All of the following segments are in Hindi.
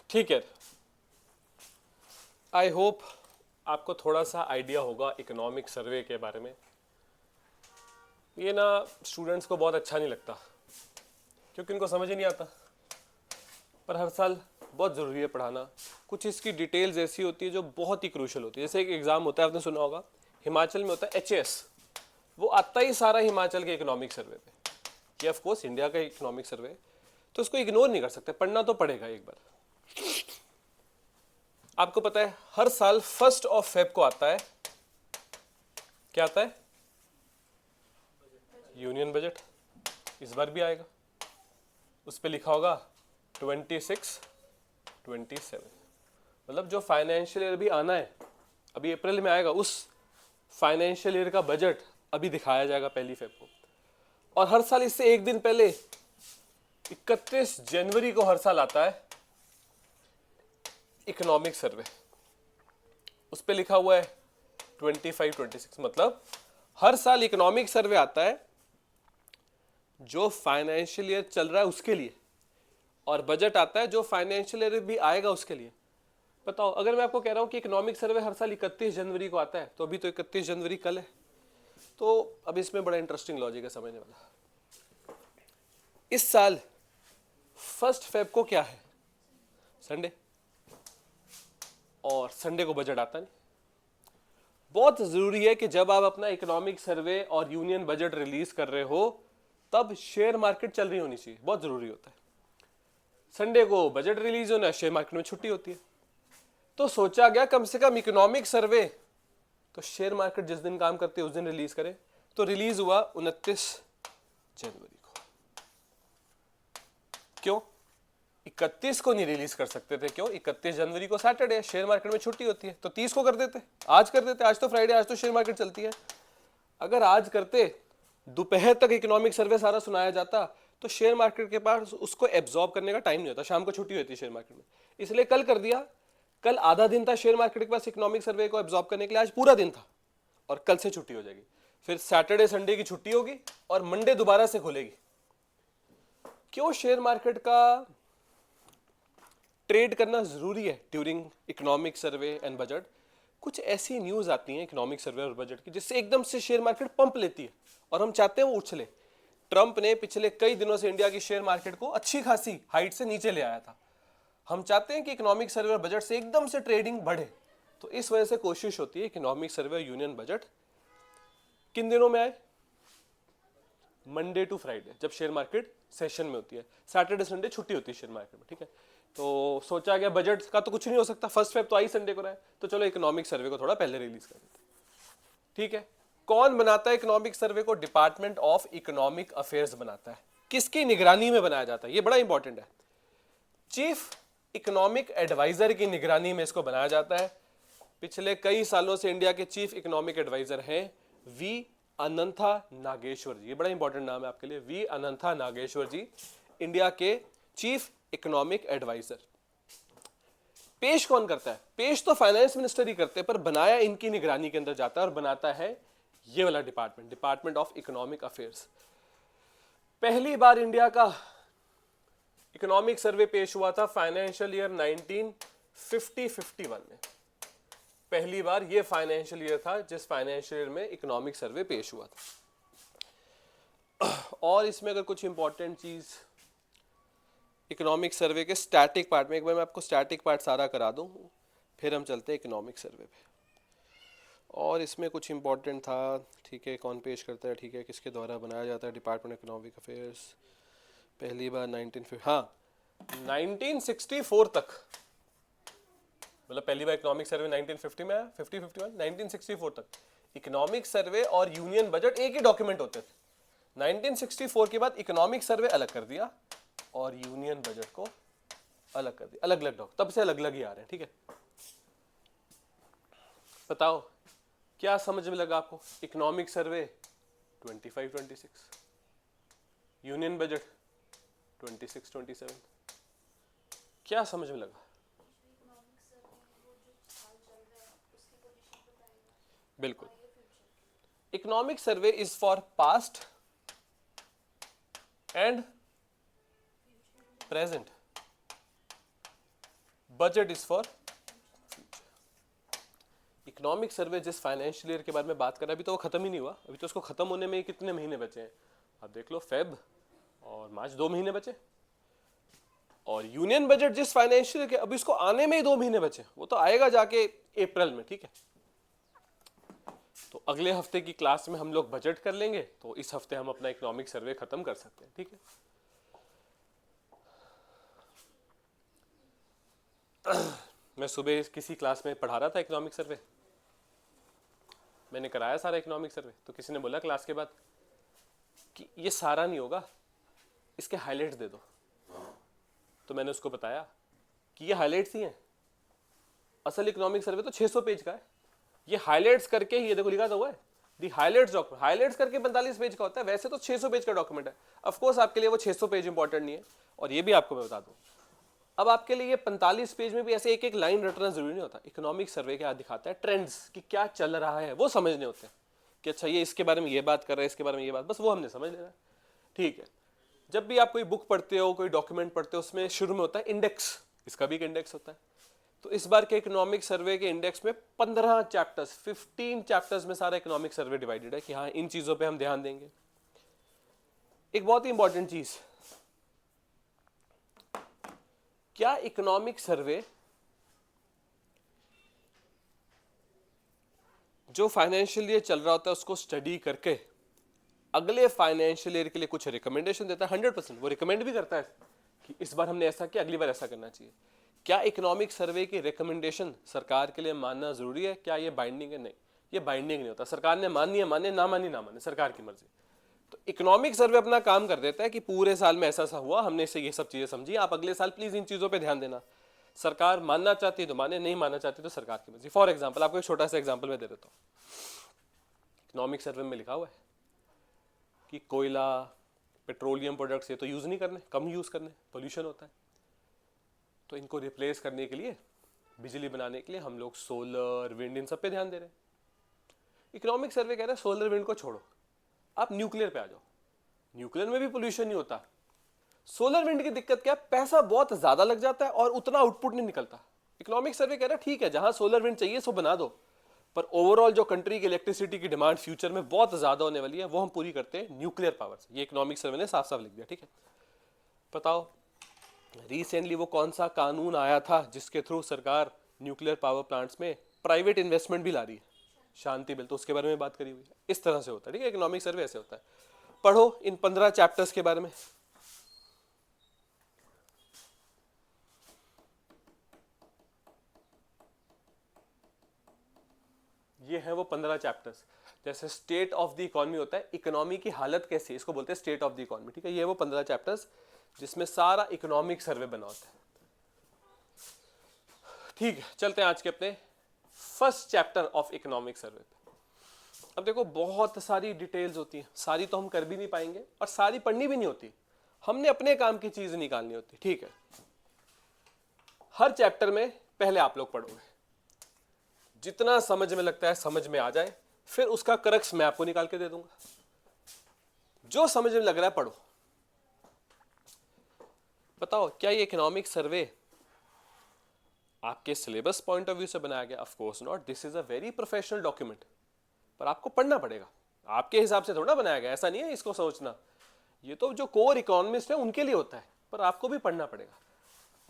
ठीक है, आई होप आपको थोड़ा सा आइडिया होगा इकोनॉमिक सर्वे के बारे में। ये ना स्टूडेंट्स को बहुत अच्छा नहीं लगता क्योंकि उनको समझ ही नहीं आता, पर हर साल बहुत ज़रूरी है पढ़ाना। कुछ इसकी डिटेल्स ऐसी होती है जो बहुत ही क्रूशल होती है। जैसे एक एग्ज़ाम होता है, आपने सुना होगा, हिमाचल में होता है HAS, वो आता ही सारा हिमाचल के इकोनॉमिक सर्वे पे। ये ऑफ कोर्स इंडिया का इकोनॉमिक सर्वे, तो उसको इग्नोर नहीं कर सकते, पढ़ना तो पड़ेगा एक बार। आपको पता है हर साल 1 Feb को आता है, क्या आता है? Union budget. इस बार भी आएगा, उस पर लिखा होगा 26, 27, मतलब जो फाइनेंशियल ईयर भी आना है, अभी अप्रैल में आएगा, उस फाइनेंशियल ईयर का बजट अभी दिखाया जाएगा 1 Feb को। और हर साल इससे एक दिन पहले 31 जनवरी को हर साल आता है इकोनॉमिक सर्वे, उस पर लिखा हुआ है 25, 26, मतलब हर साल इकोनॉमिक सर्वे आता है जो फाइनेंशियल ईयर चल रहा है उसके लिए, और बजट आता है जो फाइनेंशियल ईयर भी आएगा उसके लिए। बताओ, अगर मैं आपको कह रहा हूं कि इकोनॉमिक सर्वे हर साल 31 जनवरी को आता है, तो अभी तो 31 जनवरी कल है, तो अब इसमें बड़ा इंटरेस्टिंग लॉजिक है समझने वाला। इस साल 1 Feb को क्या है? संडे, और संडे को बजट आता नहीं। बहुत जरूरी है कि जब आप अपना इकोनॉमिक सर्वे और यूनियन बजट रिलीज कर रहे हो तब शेयर मार्केट चल रही होनी चाहिए, बहुत जरूरी होता है। संडे को बजट रिलीज होना है, शेयर मार्केट में छुट्टी होती है, तो सोचा गया कम से कम इकोनॉमिक सर्वे तो शेयर मार्केट जिस दिन काम करती है उस दिन रिलीज करे। तो रिलीज हुआ 29 जनवरी को। क्यों 31 को नहीं रिलीज कर सकते थे? क्यों? 31 जनवरी को सैटरडे, शेयर मार्केट में छुट्टी होती है, तो 30 को कर देते, आज कर देते, आज तो फ्राइडे, आज तो शेयर मार्केट चलती है। अगर आज करते, दोपहर तक इकोनॉमिक सर्वे सारा सुनाया जाता, तो शेयर मार्केट के पास उसको एब्जॉर्ब करने का टाइम नहीं होता, शाम को छुट्टी होती है शेयर मार्केट में, इसलिए कल कर दिया। कल आधा दिन था शेयर मार्केट के पास इकोनॉमिक सर्वे को एब्जॉर्ब करने के लिए, आज पूरा दिन था, और कल से छुट्टी हो जाएगी। फिर सैटरडे संडे की छुट्टी होगी और मंडे दोबारा से खुलेगी। क्यों शेयर मार्केट का ट्रेड करना जरूरी है during economic survey and budget? कुछ ऐसी न्यूज आती हैं इकोनॉमिक सर्वे और बजट की जिससे एकदम से शेयर मार्केट पंप लेती है और हम चाहते हैं वो उछले। ट्रंप ने पिछले कई दिनों से इंडिया की शेयर मार्केट को अच्छी खासी हाइट से नीचे ले आया था। हम चाहते हैं कि इकोनॉमिक सर्वे और बजट से एकदम से ट्रेडिंग बढ़े, तो इस वजह से कोशिश होती है इकोनॉमिक सर्वे और यूनियन बजट किन दिनों में आए? मंडे टू फ्राइडे, जब शेयर मार्केट सेशन में होती है। सैटरडे संडे छुट्टी होती है शेयर मार्केट में, ठीक है। तो सोचा गया बजट का तो कुछ नहीं हो सकता, 1 Feb तो आई संडे को रहा है, तो चलो इकोनॉमिक सर्वे को थोड़ा पहले रिलीज कर देते, ठीक है। कौन बनाता है इकोनॉमिक सर्वे को? डिपार्टमेंट ऑफ इकोनॉमिक अफेयर्स बनाता है। किसकी निगरानी में बनाया जाता है? ये बड़ा इंपॉर्टेंट है। चीफ इकोनॉमिक एडवाइजर की निगरानी में इसको बनाया जाता है। पिछले कई सालों से इंडिया के चीफ इकोनॉमिक एडवाइजर हैं वी अनंथा नागेश्वर जी। ये बड़ा इंपॉर्टेंट नाम है आपके लिए, we Anantha Nageshwar ji, India के चीफ इकोनॉमिक एडवाइजर। पेश कौन करता है? पेश तो फाइनेंस मिनिस्टर ही करते हैं, पर बनाया इनकी निगरानी के अंदर जाता है और बनाता है ये वाला department, department of economic affairs. पहली बार इंडिया का इकोनॉमिक सर्वे पेश हुआ था फाइनेंशियल ईयर 1950-51 में। पहली बार ये फाइनेंशियल ईयर था जिस फाइनेंशियल ईयर में इकोनॉमिक सर्वे पेश हुआ था। और इसमें अगर कुछ इंपॉर्टेंट चीज इकोनॉमिक सर्वे के स्टैटिक पार्ट में, एक बार मैं आपको स्टैटिक पार्ट सारा करा दूं, फिर हम चलते हैं इकोनॉमिक सर्वे पे। और इसमें कुछ इंपॉर्टेंट था, ठीक है, कौन पेश करता है, ठीक है, किसके द्वारा बनाया जाता है, डिपार्टमेंट इकोनॉमिक अफेयर्स। पहली बार 1964 तक, मतलब पहली बार इकोनॉमिक सर्वे 1950 में आया, 51, 1964 तक इकोनॉमिक सर्वे और यूनियन बजट एक ही डॉक्यूमेंट होते थे। 1964 के बाद इकोनॉमिक सर्वे अलग कर दिया और यूनियन बजट को अलग कर दिया, अलग अलग तब से अलग अलग ही आ रहे हैं, ठीक है। बताओ क्या समझ में लगा आपको? इकोनॉमिक सर्वे 25, 26, यूनियन बजट 26, 27, क्या समझ में लगा? बिल्कुल, economic survey is for past and present. Budget is for economic survey जिस फाइनेंशियल ईयर के बारे में बात कर रहा है अभी तो वो खत्म ही नहीं हुआ, अभी तो उसको खत्म होने में कितने महीने बचे हैं, आप देख लो फेब और मार्च 2 महीने बचे, और यूनियन बजट जिस फाइनेंशियल ईयर के अभी उसको आने में ही 2 महीने बचे, वो तो आएगा जाके अप्रैल में, ठीक है। तो अगले हफ्ते की क्लास में हम लोग बजट कर लेंगे, तो इस हफ्ते हम अपना इकोनॉमिक सर्वे खत्म कर सकते हैं, ठीक है। मैं सुबह किसी क्लास में पढ़ा रहा था इकोनॉमिक सर्वे, मैंने कराया सारा इकोनॉमिक सर्वे, तो किसी ने बोला क्लास के बाद कि ये सारा नहीं होगा, इसके हाइलाइट्स दे दो। तो मैंने उसको बताया कि ये हाइलाइट्स ही हैं, असल इकोनॉमिक सर्वे तो 600 पेज का है, ये हाइलाइट्स करके ही, ये देखो लिखा तो हुआ है दी हाइलाइट्स डॉक्यूमेंट, हाइलाइट्स करके 45 पेज का होता है, वैसे तो 600 पेज का डॉक्यूमेंट है। ऑफ कोर्स आपके लिए वो 600 पेज इंपॉर्टेंट नहीं है, और ये भी आपको मैं बता दूं, अब आपके लिए ये 45 पेज में भी ऐसे एक एक लाइन रटना जरूरी नहीं होता। इकोनॉमिक सर्वे क्या दिखाता है, ट्रेंड्स कि क्या चल रहा है वो समझने होते हैं, कि अच्छा ये इसके बारे में ये बात कर रहा है, इसके बारे में ये बात, बस वो हमने समझ लेना है, ठीक है। जब भी आप कोई बुक पढ़ते हो, कोई डॉक्यूमेंट पढ़ते हो, उसमें शुरू में होता है इंडेक्स, इसका भी एक इंडेक्स होता है। तो इस बार के इकोनॉमिक सर्वे के इंडेक्स में 15 चैप्टर्स, 15 चैप्टर्स में सारा इकोनॉमिक सर्वे डिवाइडेड है कि हाँ इन चीजों पे हम ध्यान देंगे। एक बहुत ही इंपॉर्टेंट चीज, क्या इकोनॉमिक सर्वे जो फाइनेंशियल ईयर चल रहा होता है उसको स्टडी करके अगले फाइनेंशियल ईयर के लिए कुछ रिकमेंडेशन देता है? 100%। वो रिकमेंड भी करता है कि इस बार हमने ऐसा किया, अगली बार ऐसा करना चाहिए। क्या इकोनॉमिक सर्वे की रिकमेंडेशन सरकार के लिए मानना जरूरी है? क्या ये बाइंडिंग है? नहीं, ये बाइंडिंग नहीं होता। सरकार ने मानी है माने, ना मानी ना माने, सरकार की मर्जी। तो इकोनॉमिक सर्वे अपना काम कर देता है कि पूरे साल में ऐसा ऐसा हुआ, हमने इससे ये सब चीजें समझी, आप अगले साल प्लीज इन चीजों पे ध्यान देना। सरकार मानना चाहती है तो माने, नहीं मानना चाहती तो सरकार की मर्जी। फॉर एग्जाम्पल, आपको एक छोटा सा एग्जाम्पल मैं दे देता हूँ। इकोनॉमिक सर्वे में लिखा हुआ है कि कोयला, पेट्रोलियम प्रोडक्ट्स ये तो यूज नहीं करने, कम यूज करने, पोल्यूशन होता है, तो इनको रिप्लेस करने के लिए, बिजली बनाने के लिए हम लोग सोलर, विंड, इन सब पे ध्यान दे रहे हैं। इकोनॉमिक सर्वे कह रहा है सोलर विंड को छोड़ो, आप न्यूक्लियर पे आ जाओ, न्यूक्लियर में भी पोल्यूशन नहीं होता। सोलर विंड की दिक्कत क्या है, पैसा बहुत ज्यादा लग जाता है और उतना आउटपुट नहीं निकलता। इकोनॉमिक सर्वे कह रहा है ठीक है, जहां सोलर विंड चाहिए सो बना दो, पर ओवरऑल जो कंट्री की इलेक्ट्रिसिटी की डिमांड फ्यूचर में बहुत ज्यादा होने वाली है, वो हम पूरी करते हैं न्यूक्लियर पावर से। ये इकोनॉमिक सर्वे ने साफ साफ लिख दिया, ठीक है। बताओ रिसेंटली वो कौन सा कानून आया था जिसके थ्रू सरकार न्यूक्लियर पावर प्लांट्स में प्राइवेट इन्वेस्टमेंट भी ला रही है? शांति बिल, तो उसके बारे में बात करी हुई है। इस तरह से होता है, ठीक है, इकोनॉमिक सर्वे ऐसे होता है। पढ़ो इन 15 चैप्टर्स के बारे में। ये है वो 15 चैप्टर्स। जैसे स्टेट ऑफ द इकोनॉमी होता है, इकोनॉमी की हालत कैसी है, इसको बोलते हैं स्टेट ऑफ द इकोनॉमी, ठीक है। ये वो 15 चैप्टर्स जिसमें सारा इकोनॉमिक सर्वे बना होता है, ठीक है। चलते हैं आज के अपने first chapter of economic survey पे। अब देखो बहुत सारी डिटेल्स होती हैं, सारी तो हम कर भी नहीं पाएंगे और सारी पढ़नी भी नहीं होती, हमने अपने काम की चीज निकालनी होती, ठीक है। हर चैप्टर में पहले आप लोग पढ़ोगे, जितना समझ में लगता है समझ में आ जाए, फिर उसका करक्स मैं आपको निकाल के दे दूंगा। जो समझ में लग रहा है पढ़ो। बताओ क्या ये इकोनॉमिक सर्वे आपके सिलेबस पॉइंट ऑफ व्यू से बनाया गया? Of course not, this is a very professional document, पर आपको पढ़ना पड़ेगा। आपके हिसाब से थोड़ा बनाया गया, ऐसा नहीं है इसको सोचना। ये तो जो कोर इकोनॉमिस्ट है उनके लिए होता है, पर आपको भी पढ़ना पड़ेगा।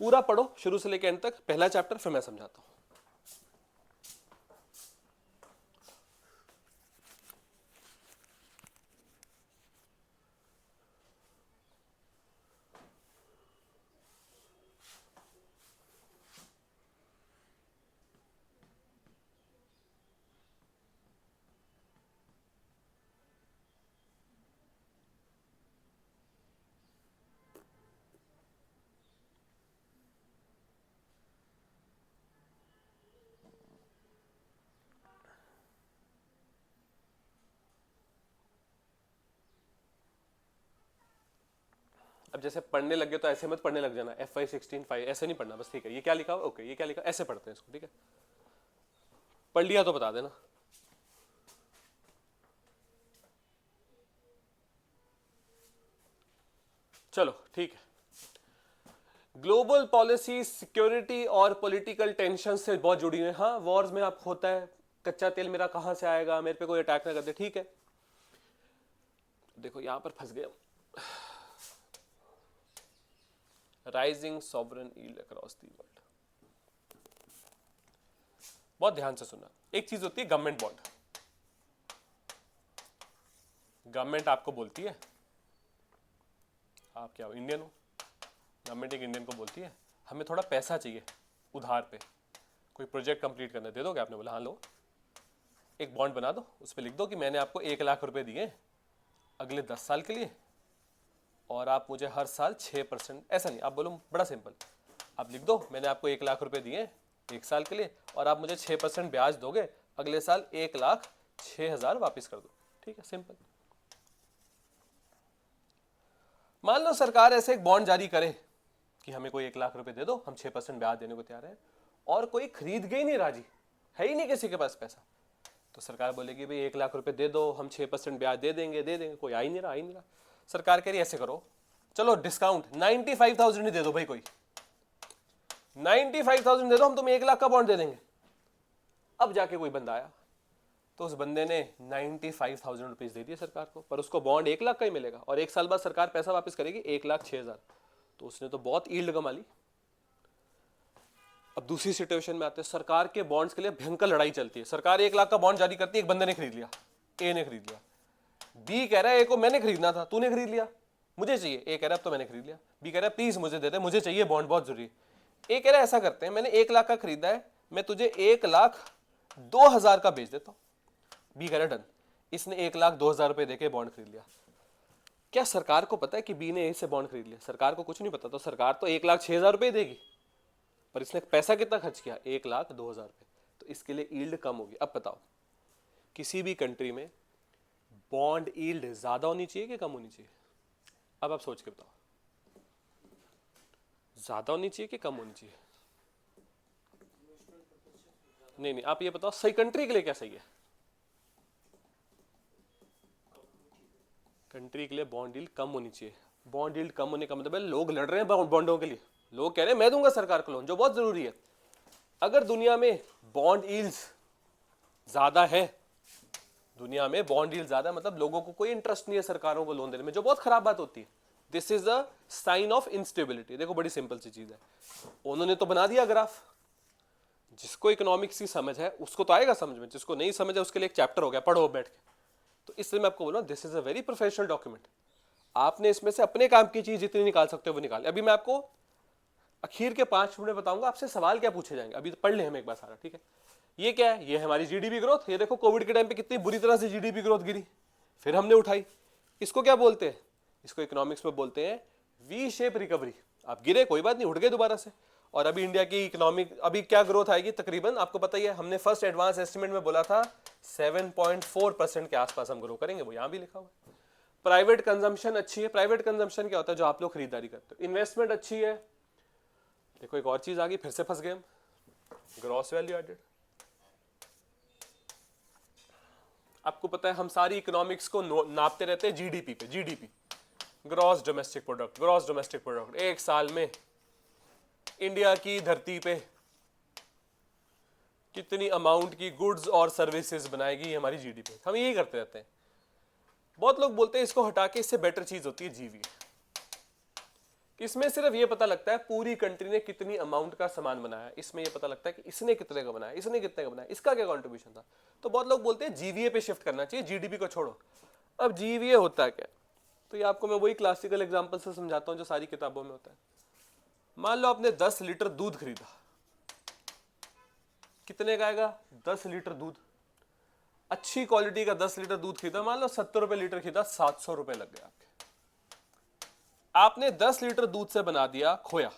पूरा पढ़ो शुरू से लेकर एंड तक, पहला चैप्टर, फिर मैं समझाता हूं। अब जैसे पढ़ने लगे तो ऐसे मत पढ़ने लग जाना, FY 16 5 ऐसे नहीं पढ़ना बस, ठीक है। ये क्या लिखा हुआ, ओके, ये क्या लिखा, ऐसे पढ़ते हैं इसको, ठीक है। पढ़ लिया तो बता देना। चलो ठीक है। ग्लोबल पॉलिसी सिक्योरिटी और पॉलिटिकल टेंशन से बहुत जुड़ी हुई है। हाँ, वॉर्स में आप होता है, कच्चा तेल मेरा कहां से आएगा, मेरे पे कोई अटैक ना कर दे, ठीक है। देखो यहां पर फंस गए, rising sovereign yield across the world. बहुत ध्यान से सुनना, एक चीज होती है गवर्नमेंट बॉन्ड। गवर्नमेंट आपको बोलती है, आप क्या हो, इंडियन हो, गवर्नमेंट एक इंडियन को बोलती है हमें थोड़ा पैसा चाहिए उधार पे, कोई प्रोजेक्ट कंप्लीट करना, दे दोगे? आपने बोला हाँ लो, एक बॉन्ड बना दो, उस पर लिख दो कि मैंने आपको 1 लाख रुपए दिए अगले 10 साल के लिए, और आप मुझे हर साल 6%, ऐसा नहीं, आप बोलो बड़ा सिंपल, आप लिख दो मैंने आपको 1 लाख रुपए दिए 1 साल के लिए, और आप मुझे 6% ब्याज दोगे, अगले साल 1,06,000 वापिस कर दो, ठीक है, सिंपल। मान लो सरकार ऐसे एक बॉन्ड जारी करे कि हमें कोई 1 लाख रुपए दे दो, हम 6% ब्याज देने को तैयार है, और कोई खरीद के ही नहीं राजी, है ही नहीं किसी के पास पैसा, तो सरकार बोलेगी भाई 1 लाख रुपए दे दो, हम 6% ब्याज दे देंगे, कोई आ ही नहीं रहा। सरकार कह रही ऐसे करो, चलो डिस्काउंट 95,000 ही दे दो भाई, कोई 95,000 दे दो, हम तुम्हें 1 लाख का बॉन्ड दे देंगे। अब जाके कोई बंदा आया, तो उस बंदे ने 95,000 रुपीज दे दिए सरकार को, पर उसको बॉन्ड 1 लाख का ही मिलेगा, और 1 साल बाद सरकार पैसा वापस करेगी 1,06,000, तो उसने तो बहुत यील्ड कमा ली। अब दूसरी सिचुएशन में आते हैं, सरकार के बॉन्ड्स के लिए भयंकर लड़ाई चलती है, सरकार 1 लाख का बॉन्ड जारी करती है, एक बंदे ने खरीद लिया, ए ने खरीद लिया, बी कह रहा है ए को मैंने खरीदना था, तूने खरीद लिया, मुझे चाहिए, ए कह रहा है अब तो मैंने खरीद लिया, बी कह रहा है प्लीज मुझे दे दे, मुझे चाहिए बॉन्ड, बहुत जरूरी है। ए कह रहा है ऐसा करते हैं, मैंने 1 लाख का खरीदा है, मैं तुझे 1,02,000 का बेच देता हूं। बी कह रहा है डन, इसने 1,02,000 रुपए देके बॉन्ड खरीद लिया। क्या सरकार को पता है कि बी ने ए से बॉन्ड खरीद लिया? सरकार को कुछ नहीं पता, तो सरकार तो 1,06,000 रुपए देगी, पर इसने पैसा कितना खर्च किया? 1,02,000 रुपए, तो इसके लिए यील्ड कम होगी। अब बताओ, किसी भी कंट्री में बॉन्ड यील्ड ज्यादा होनी चाहिए कि कम होनी चाहिए? अब आप सोच के बताओ, ज्यादा होनी चाहिए कि कम होनी चाहिए? नहीं, आप ये बताओ सही कंट्री के लिए क्या सही है? कंट्री के लिए बॉन्ड यील्ड कम होनी चाहिए। बॉन्ड यील्ड कम होने का मतलब है लोग लड़ रहे हैं बॉन्डों के लिए, लोग कह रहे हैं मैं दूंगा सरकार को लोन, जो बहुत जरूरी है। अगर दुनिया में बॉन्ड यील्ड्स ज्यादा है, दुनिया में बॉन्ड यील्ड ज्यादा, मतलब लोगों को कोई इंटरेस्ट नहीं है सरकारों को लोन देने में, जो बहुत खराब बात होती है। This is a sign of instability. देखो बड़ी सिंपल सी चीज है, उन्होंने तो बना दिया ग्राफ, जिसको इकोनॉमिक्स की समझ है उसको तो आएगा समझ में, जिसको नहीं समझ है उसके लिए एक चैप्टर हो गया, पढ़ो बैठ के। तो इसलिए मैं आपको बोल रहा हूं this is a very professional document, आपने इसमें से अपने काम की चीज जितनी निकाल सकते हो वो निकाल। अभी मैं आपको आखिर के 5 मिनट बताऊंगा आपसे सवाल क्या पूछे जाएंगे, अभी तो पढ़ ले हम एक बार सारा, ठीक है। ये क्या है? ये है हमारी जीडीपी ग्रोथ। ये देखो कोविड के टाइम पे कितनी बुरी तरह से जीडीपी ग्रोथ गिरी, फिर हमने उठाई। इसको क्या बोलते हैं? इसको इकोनॉमिक्स में बोलते हैं वी शेप रिकवरी। आप गिरे कोई बात नहीं, उठ गए दोबारा से। और अभी इंडिया की इकोनॉमिक अभी क्या ग्रोथ आएगी तकरीबन आपको पता ही है, हमने फर्स्ट एडवांस एस्टिमेट में बोला था 7.4% के आसपास हम ग्रो करेंगे, वो यहां भी लिखा हुआ है। प्राइवेट कंजम्पशन अच्छी है। प्राइवेट कंजम्पशन क्या होता है? जो आप लोग खरीदारी करते हो। इन्वेस्टमेंट अच्छी है। देखो एक और चीज आ गई, फिर से फंस गए हम, ग्रॉस वैल्यू एडेड। आपको पता है हम सारी इकोनॉमिक्स को नापते रहते हैं जीडीपी पे, GDP, gross domestic product, gross domestic product. एक साल में इंडिया की धरती पे कितनी अमाउंट की गुड्स और सर्विसेज बनाएगी हमारी जीडीपी, हम यही करते रहते हैं। बहुत लोग बोलते हैं इसको हटा के इससे बेटर चीज होती है जीवी। इसमें सिर्फ ये पता लगता है पूरी कंट्री ने कितनी अमाउंट का सामान बनाया, इसमें ये पता लगता है कि इसने कितने का बनाया, इसने कितने का बनाया, इसका क्या कंट्रीब्यूशन था। तो बहुत लोग बोलते हैं जीवीए पे शिफ्ट करना चाहिए, जीडीपी को छोड़ो। अब जीवीए होता है क्या? तो ये आपको मैं वही क्लासिकल एग्जांपल से समझाता हूं जो सारी किताबों में होता है। मान लो आपने 10 लीटर दूध खरीदा, कितने का आएगा? 10 लीटर दूध, अच्छी क्वालिटी का 10 लीटर दूध खरीदा, मान लो 70 रुपए लीटर खरीदा, 700 रुपए लग गए आपके। आपने 10 लीटर दूध से बना दिया खोया,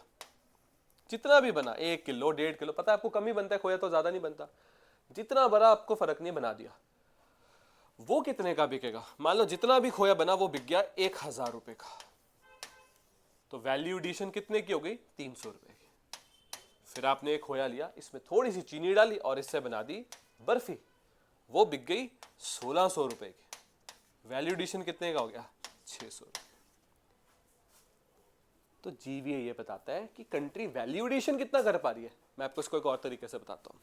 जितना भी बना, 1 किलो 1.5 किलो, पता है आपको कम ही बनता है खोया, तो ज्यादा नहीं बनता, जितना बड़ा आपको फर्क नहीं, बना दिया। वो कितने का बिकेगा? मान लो जितना भी खोया बना वो बिक गया 1,000 रुपए का, तो वैल्यू एडिशन कितने की हो गई? 300 रुपए की। फिर आपने एक खोया लिया, इसमें थोड़ी सी चीनी डाली और इससे बना दी बर्फी, वो बिक गई 1,600 रुपए की। वैल्यू एडिशन कितने का हो गया? 600 रुपए। तो जीवीए ये बताता है कि कंट्री वैल्यू एडिशन कितना कर पा रही है। मैं आपको इसको एक और तरीके से बताता हूँ।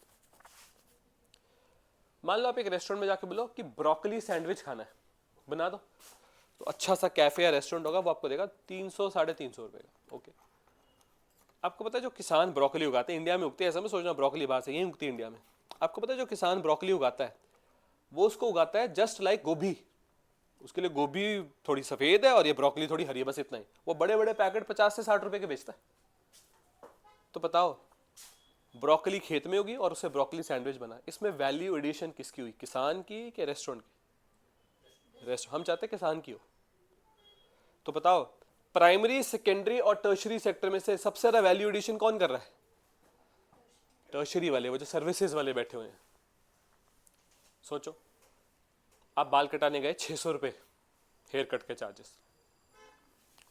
मान लो आप एक रेस्टोरेंट में जाके बोलो कि ब्रोकली सैंडविच खाना है, बना दो। तो अच्छा सा कैफे या रेस्टोरेंट होगा, वो आपको देगा 300 350 रुपए का। ओके, आपको पता है जो किसान ब्रोकली उगाते हैं, इंडिया में उगती है, ऐसा मैं सोचना ब्रोकली बाहर से, यही उगती है इंडिया में। आपको पता है जो किसान ब्रोकली उगाता है वो उसको उगाता है जस्ट लाइक गोभी। उसके लिए गोभी थोड़ी सफेद है और ये ब्रोकली थोड़ी हरी है, बस इतना ही। वो बड़े बड़े पैकेट 50 से 60 रुपए के बेचता है। तो बताओ, ब्रोकली खेत में होगी और उससे ब्रोकली सैंडविच बना, इसमें वैल्यू एडिशन किसकी हुई, किसान की कि रेस्टोरेंट की? हम चाहते हैं किसान की हो। तो बताओ, प्राइमरी, सेकेंडरी और टर्शरी सेक्टर में से सबसे ज्यादा वैल्यू एडिशन कौन कर रहा है? टर्शरी वाले, वो जो सर्विसेज वाले बैठे हुए हैं। सोचो, आप बाल कटाने गए, 600 रुपए हेयर कट के चार्जेस,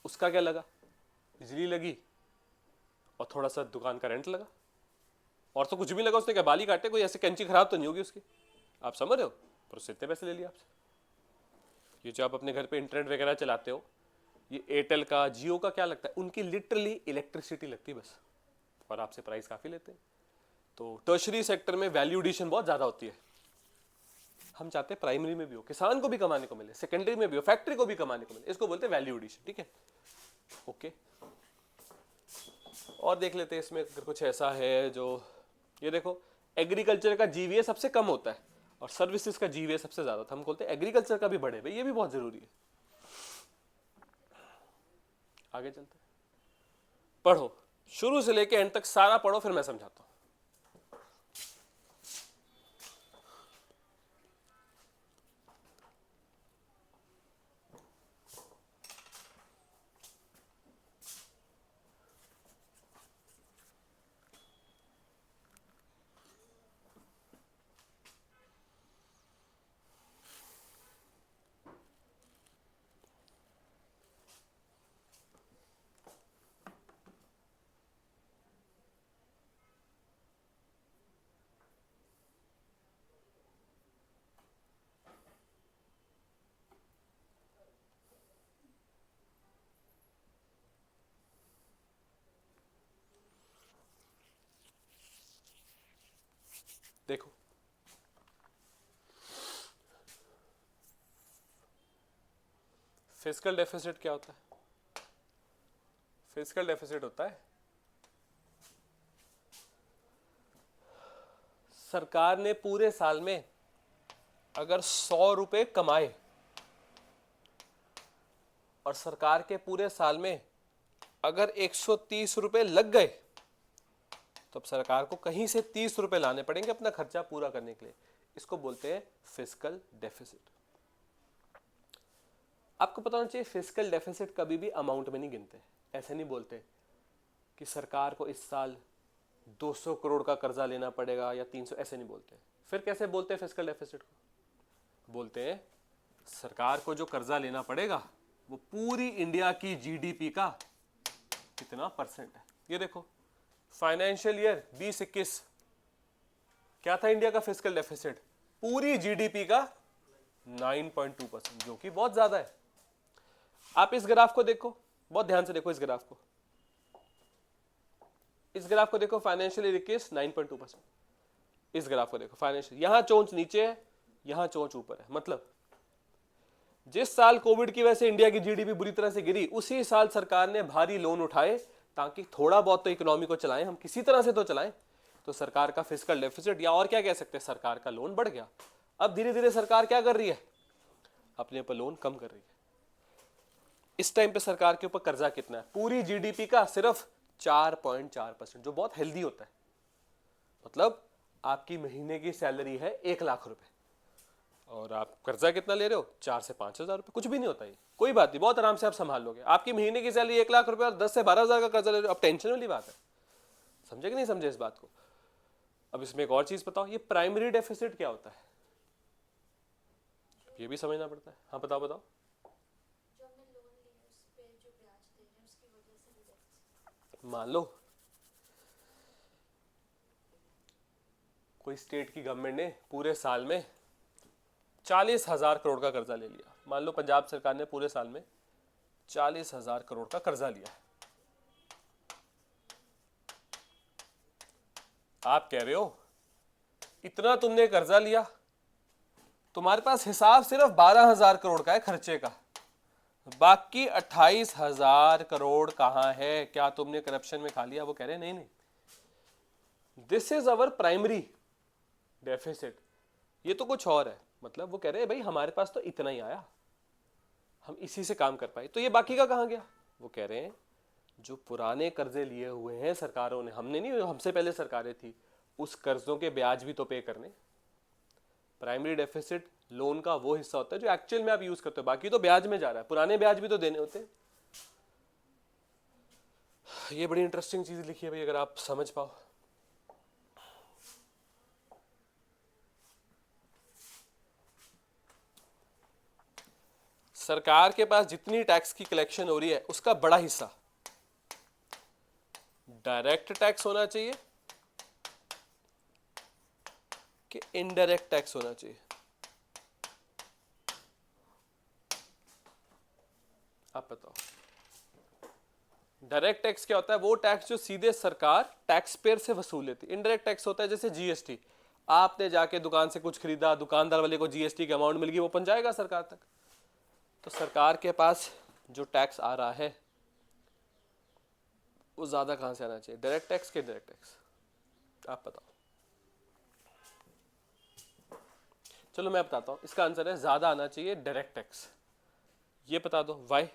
उसका क्या लगा? बिजली लगी और थोड़ा सा दुकान का रेंट लगा, और तो कुछ भी लगा। उसने क्या बाल ही काटे, कोई ऐसे कैंची खराब तो नहीं होगी उसकी, आप समझ रहे हो? पर उससे इतने पैसे ले लिए आपसे। ये जो आप अपने घर पे इंटरनेट वगैरह चलाते हो, ये एयरटेल का, जियो का क्या लगता है? उनकी लिटरली इलेक्ट्रिसिटी लगती है बस, और आपसे प्राइस काफी लेते हैं। तो टर्शरी सेक्टर में वैल्यू एडिशन बहुत ज्यादा होती है। हम चाहते हैं प्राइमरी में भी हो, किसान को भी कमाने को मिले, सेकेंडरी में भी हो, फैक्ट्री को भी कमाने को मिले, इसको बोलते हैं वैल्यू एडिशन। ठीक है, ओके। और देख लेते हैं इसमें अगर कुछ ऐसा है जो, ये देखो, एग्रीकल्चर का जीवीए सबसे कम होता है और सर्विसेज का जीवीए सबसे ज्यादा था। हम बोलते हैं एग्रीकल्चर का भी बढ़े भाई, ये भी बहुत जरूरी है। आगे चलते हैं, पढ़ो शुरू से लेके एंड तक सारा पढ़ो, फिर मैं समझाता हूं। देखो, फिस्कल डेफिसिट क्या होता है? फिस्कल डेफिसिट होता है सरकार ने पूरे साल में अगर 100 रुपए कमाए और सरकार के पूरे साल में अगर 130 रुपए लग गए, तो अब सरकार को कहीं से 30 रुपए लाने पड़ेंगे अपना खर्चा पूरा करने के लिए। इसको बोलते हैं फिस्कल डेफिसिट। आपको पता होना चाहिए, फिस्कल डेफिसिट कभी भी अमाउंट में नहीं गिनते। ऐसे नहीं बोलते कि सरकार को इस साल 200 करोड़ का कर्जा लेना पड़ेगा या 300, ऐसे नहीं बोलते। फिर कैसे बोलते हैं फिस्कल डेफिसिट को? बोलते हैं सरकार को जो कर्जा लेना पड़ेगा वो पूरी इंडिया की जीडीपी का कितना परसेंट है। ये देखो, फाइनेंशियल ईयर 2021 क्या था इंडिया का फिस्कल डेफिसिट? पूरी जीडीपी का 9.2%, जो कि बहुत ज्यादा है। आप इस ग्राफ को देखो, बहुत ध्यान से देखो इस ग्राफ को, इस ग्राफ को देखो, फाइनेंशियल ईयर 21 9.2%। इस ग्राफ को देखो, फाइनेंशियल, यहां चोंच नीचे है, यहां चोंच ऊपर है। मतलब जिस साल कोविड की वजह से इंडिया की जीडीपी बुरी तरह से गिरी, उसी साल सरकार ने भारी लोन उठाए ताकि थोड़ा बहुत तो इकोनॉमी को चलाएं, हम किसी तरह से तो चलाएं। तो सरकार का फिस्कल डेफिसिट, या और क्या कह सकते हैं, सरकार का लोन बढ़ गया। अब धीरे धीरे सरकार क्या कर रही है? अपने ऊपर लोन कम कर रही है। इस टाइम पे सरकार के ऊपर कर्जा कितना है? पूरी जीडीपी का सिर्फ 4.4%, जो बहुत हेल्दी होता है। मतलब आपकी महीने की सैलरी है 1 लाख रुपए और आप कर्जा कितना ले रहे हो? 4 से 5 हजार रुपए। कुछ भी नहीं होता, ये कोई बात नहीं, बहुत आराम से आप संभाल लोगे। आपकी महीने की सैलरी 1 लाख रुपए और 10 से 12 हजार का कर्जा ले रहे हो, अब टेंशन वाली बात है। समझे कि नहीं समझे इस बात को? अब इसमें एक और चीज बताओ, ये प्राइमरी डेफिसिट क्या होता है? ये भी समझना पड़ता है। हाँ बताओ बताओ। मान लो कोई स्टेट की गवर्नमेंट ने पूरे साल में 40,000 करोड़ का कर्जा ले लिया। मान लो पंजाब सरकार ने पूरे साल में 40,000 करोड़ का कर्जा लिया। आप कह रहे हो इतना तुमने कर्जा लिया, तुम्हारे पास हिसाब सिर्फ 12,000 करोड़ का है खर्चे का, बाकी 28,000 करोड़ कहां है, क्या तुमने करप्शन में खा लिया? वो कह रहे हैं नहीं नहीं, this is our primary deficit, ये तो कुछ और है। मतलब वो कह रहे हैं भाई हमारे पास तो इतना ही आया, हम इसी से काम कर पाए, तो ये बाकी का कहां गया? वो कह रहे हैं जो पुराने कर्जे लिए हुए हैं सरकारों ने, हमने नहीं, हमसे पहले सरकारें थी, उस कर्जों के ब्याज भी तो पे करने। प्राइमरी डेफिसिट लोन का वो हिस्सा होता है जो एक्चुअल में आप यूज करते हो, बाकी तो ब्याज में जा रहा है, पुराने ब्याज भी तो देने होते हैं। ये बड़ी इंटरेस्टिंग चीज लिखी है भाई, अगर आप समझ पाओ। सरकार के पास जितनी टैक्स की कलेक्शन हो रही है उसका बड़ा हिस्सा डायरेक्ट टैक्स होना चाहिए कि इनडायरेक्ट टैक्स होना चाहिए? आप बताओ। डायरेक्ट टैक्स क्या होता है? वो टैक्स जो सीधे सरकार टैक्स पेयर से वसूल लेती है। इनडायरेक्ट टैक्स होता है जैसे जीएसटी, आपने जाके दुकान से कुछ खरीदा, दुकानदार वाले को जीएसटी की अमाउंट मिल गई, वो पहुंच जाएगा सरकार तक। तो सरकार के पास जो टैक्स आ रहा है वो ज्यादा कहां से आना चाहिए, डायरेक्ट टैक्स के इनडायरेक्ट टैक्स? आप बताओ। चलो मैं बताता हूं, इसका आंसर है ज्यादा आना चाहिए डायरेक्ट टैक्स। ये बता दो वाई?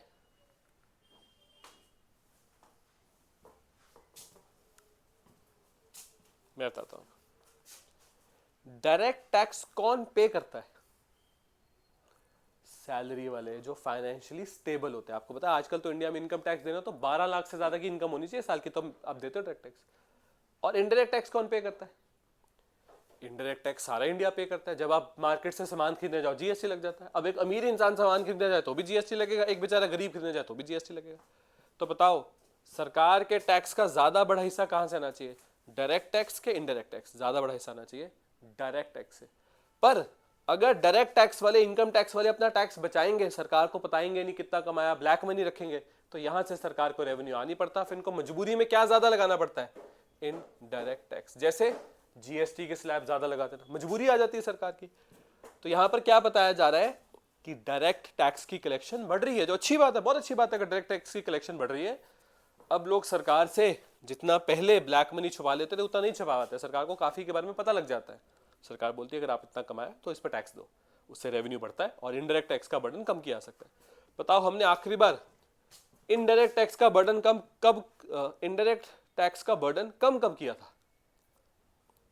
मैं बताता हूं। डायरेक्ट टैक्स कौन पे करता है? सैलरी वाले जो फाइनेंशियली स्टेबल होते हैं। आपको पता है आजकल तो इंडिया में इनकम टैक्स देना तो 12 लाख से ज्यादा की इनकम होनी चाहिए साल की, तो आप देते हो डायरेक्ट टैक्स। और इनडायरेक्ट टैक्स कौन पे करता है? इनडायरेक्ट टैक्स सारा इंडिया पे करता है। जब आप मार्केट से सामान खरीदने जाओ जीएसटी लग जाता है। अब एक अमीर इंसान सामान खरीदने जाए तो भी जीएसटी लगेगा, एक बेचारा गरीब खरीदने जाए तो भी जीएसटी लगेगा। तो बताओ सरकार के टैक्स का ज्यादा बड़ा हिस्सा कहां से आना चाहिए, डायरेक्ट टैक्स के इनडायरेक्ट टैक्स? ज्यादा बड़ा हिस्सा आना चाहिए डायरेक्ट टैक्स से। पर अगर डायरेक्ट टैक्स वाले, इनकम टैक्स वाले अपना टैक्स बचाएंगे, सरकार को बताएंगे नहीं कितना कमाया, ब्लैक मनी रखेंगे, तो यहां से सरकार को रेवेन्यू आ नहीं पड़ता। फिर इनको मजबूरी में क्या ज्यादा लगाना पड़ता है, इन डायरेक्ट टैक्स। जैसे जीएसटी के स्लैब ज्यादा लगाते हैं, मजबूरी आ जाती है सरकार की। तो यहां पर क्या बताया जा रहा है कि डायरेक्ट टैक्स की कलेक्शन बढ़ रही है, जो अच्छी बात है, बहुत अच्छी बात है। अगर डायरेक्ट टैक्स की कलेक्शन बढ़ रही है, अब लोग सरकार से जितना पहले ब्लैक मनी छुपा लेते थे उतना नहीं छुपा पाते, सरकार को काफी के बारे में पता लग जाता है। सरकार बोलती है अगर आप इतना कमाया तो इस पर टैक्स दो, उससे रेवेन्यू बढ़ता है और इनडायरेक्ट टैक्स का बर्डन कम किया जा सकता है। बताओ हमने आखिरी बार इनडायरेक्ट टैक्स का बर्डन इनडायरेक्ट टैक्स का बर्डन कब किया था?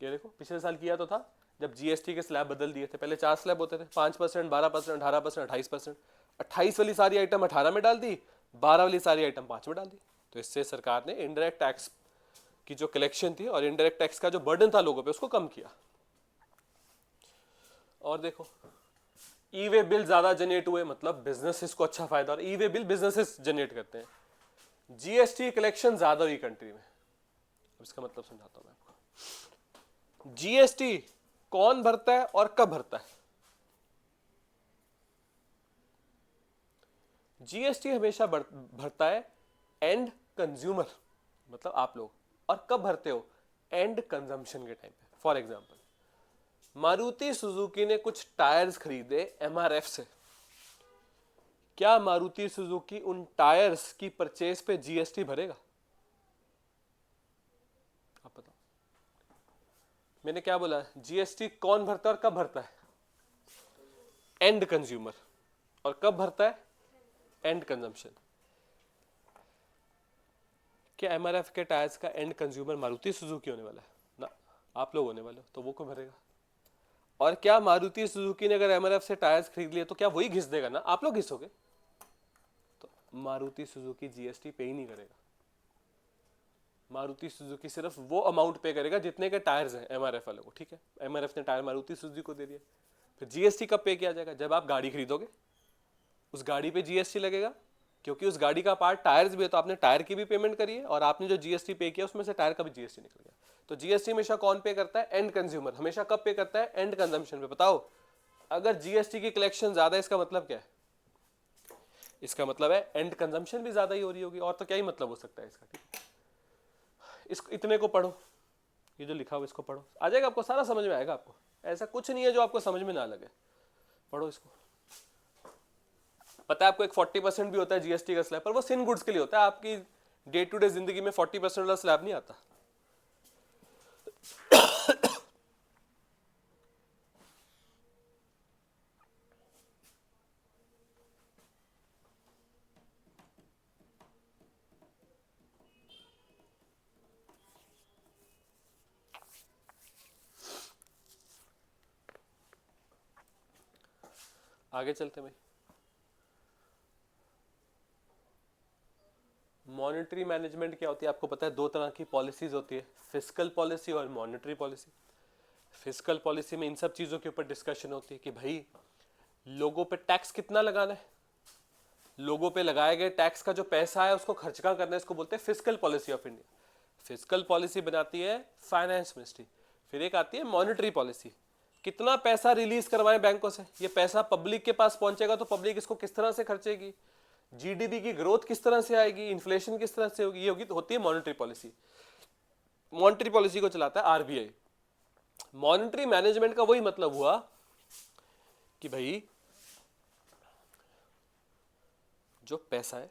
ये देखो पिछले साल किया तो था जब जीएसटी के स्लैब बदल दिए थे। पहले 4 स्लैब होते थे, 5%, 12%, 18%, 28%। 28 वाली सारी आइटम 18 में डाल दी, 12 वाली सारी आइटम 5 में डाल दी। तो इससे सरकार ने इनडायरेक्ट टैक्स की जो कलेक्शन थी और इनडायरेक्ट टैक्स का जो बर्डन था लोगों पे उसको कम किया। और देखो ई वे बिल ज्यादा जनरेट हुए, मतलब बिजनेसेस को अच्छा फायदा, और ई वे बिल बिजनेसेस जनरेट करते हैं। जीएसटी कलेक्शन ज्यादा हुई कंट्री में। अब इसका मतलब समझाता हूं मैं आपको। जीएसटी कौन भरता है और कब भरता है? जीएसटी हमेशा भरता है एंड कंज्यूमर, मतलब आप लोग। और कब भरते हो? एंड कंजम्पशन के टाइम पे। फॉर एग्जांपल मारुति सुजुकी ने कुछ टायर्स खरीदे एमआरएफ से, क्या मारुति सुजुकी उन टायर्स की परचेज पे जीएसटी भरेगा? आप बताओ। मैंने क्या बोला? जीएसटी कौन भरता है और कब भरता है? And consumer. और कब भरता है? And consumption. क्या एमआरएफ के टायर्स का एंड कंज्यूमर मारुति सुजुकी होने वाला है? ना, आप लोग होने वाले हो, तो वो क्यों भरेगा? और क्या मारुति सुजुकी ने अगर एमआरएफ से टायर्स खरीद लिए तो क्या वही घिस देगा ना, आप लोग घिसोगे? तो मारुति सुजुकी जीएसटी पे ही नहीं करेगा। मारुति सुजुकी सिर्फ वो अमाउंट पे करेगा जितने के टायर्स हैं एमआरएफ वाले को, ठीक है? एमआरएफ ने टायर मारुति सुजुकी को दे दिया। फिर जीएसटी कब पे किया जाएगा? जब आप गाड़ी खरीदोगे, उस गाड़ी पे जीएसटी लगेगा, क्योंकि उस गाड़ी का पार्ट टायर्स भी है, तो आपने टायर की भी पेमेंट करी है और आपने जो जीएसटी पे किया उसमें से टायर का भी जीएसटी निकल गया। तो जीएसटी हमेशा कौन पे करता है? And consumer. हमेशा कब पे करता है? एंड कंजम्पशन पे। बताओ अगर जीएसटी की कलेक्शन ज्यादा है इसका मतलब क्या है? इसका मतलब है एंड कंजम्पशन भी ज्यादा ही हो रही होगी, और तो क्या ही मतलब हो सकता है इसका। ठीक, इसको इतने को पढ़ो, ये जो लिखा हुआ इसको पढ़ो, आ जाएगा आपको, सारा समझ में आएगा आपको। ऐसा कुछ नहीं है जो आपको समझ में ना लगे, पढ़ो इसको। पता है आपको एक 40% भी होता है जीएसटी का स्लैब, पर वो सिन गुड्स के लिए होता है, आपकी डे टू डे जिंदगी में 40% वाला स्लैब नहीं आता। आगे चलते भाई। मॉनेटरी मैनेजमेंट क्या होती है आपको पता है, दो तरह की पॉलिसीज होती है, फिस्कल पॉलिसी और मॉनेटरी पॉलिसी। फिस्कल पॉलिसी में इन सब चीजों के ऊपर डिस्कशन होती है कि भाई लोगों पे टैक्स कितना लगाना है, लोगों पे लगाए गए टैक्स का जो पैसा है उसको खर्च कहाँ करना है, इसको बोलते हैं fiscal policy of India. Fiscal policy बनाती है फाइनेंस मिनिस्ट्री। फिर एक आती है मॉनेटरी पॉलिसी, कितना पैसा रिलीज करवाएं बैंकों से, ये पैसा पब्लिक के पास पहुंचेगा तो पब्लिक इसको किस तरह से खर्चेगी, जीडीपी की ग्रोथ किस तरह से आएगी, इन्फ्लेशन किस तरह से होगी, ये होती है मॉनेटरी पॉलिसी। मॉनेटरी पॉलिसी को चलाता है आरबीआई। मॉनेटरी मैनेजमेंट का वही मतलब हुआ कि भाई जो पैसा है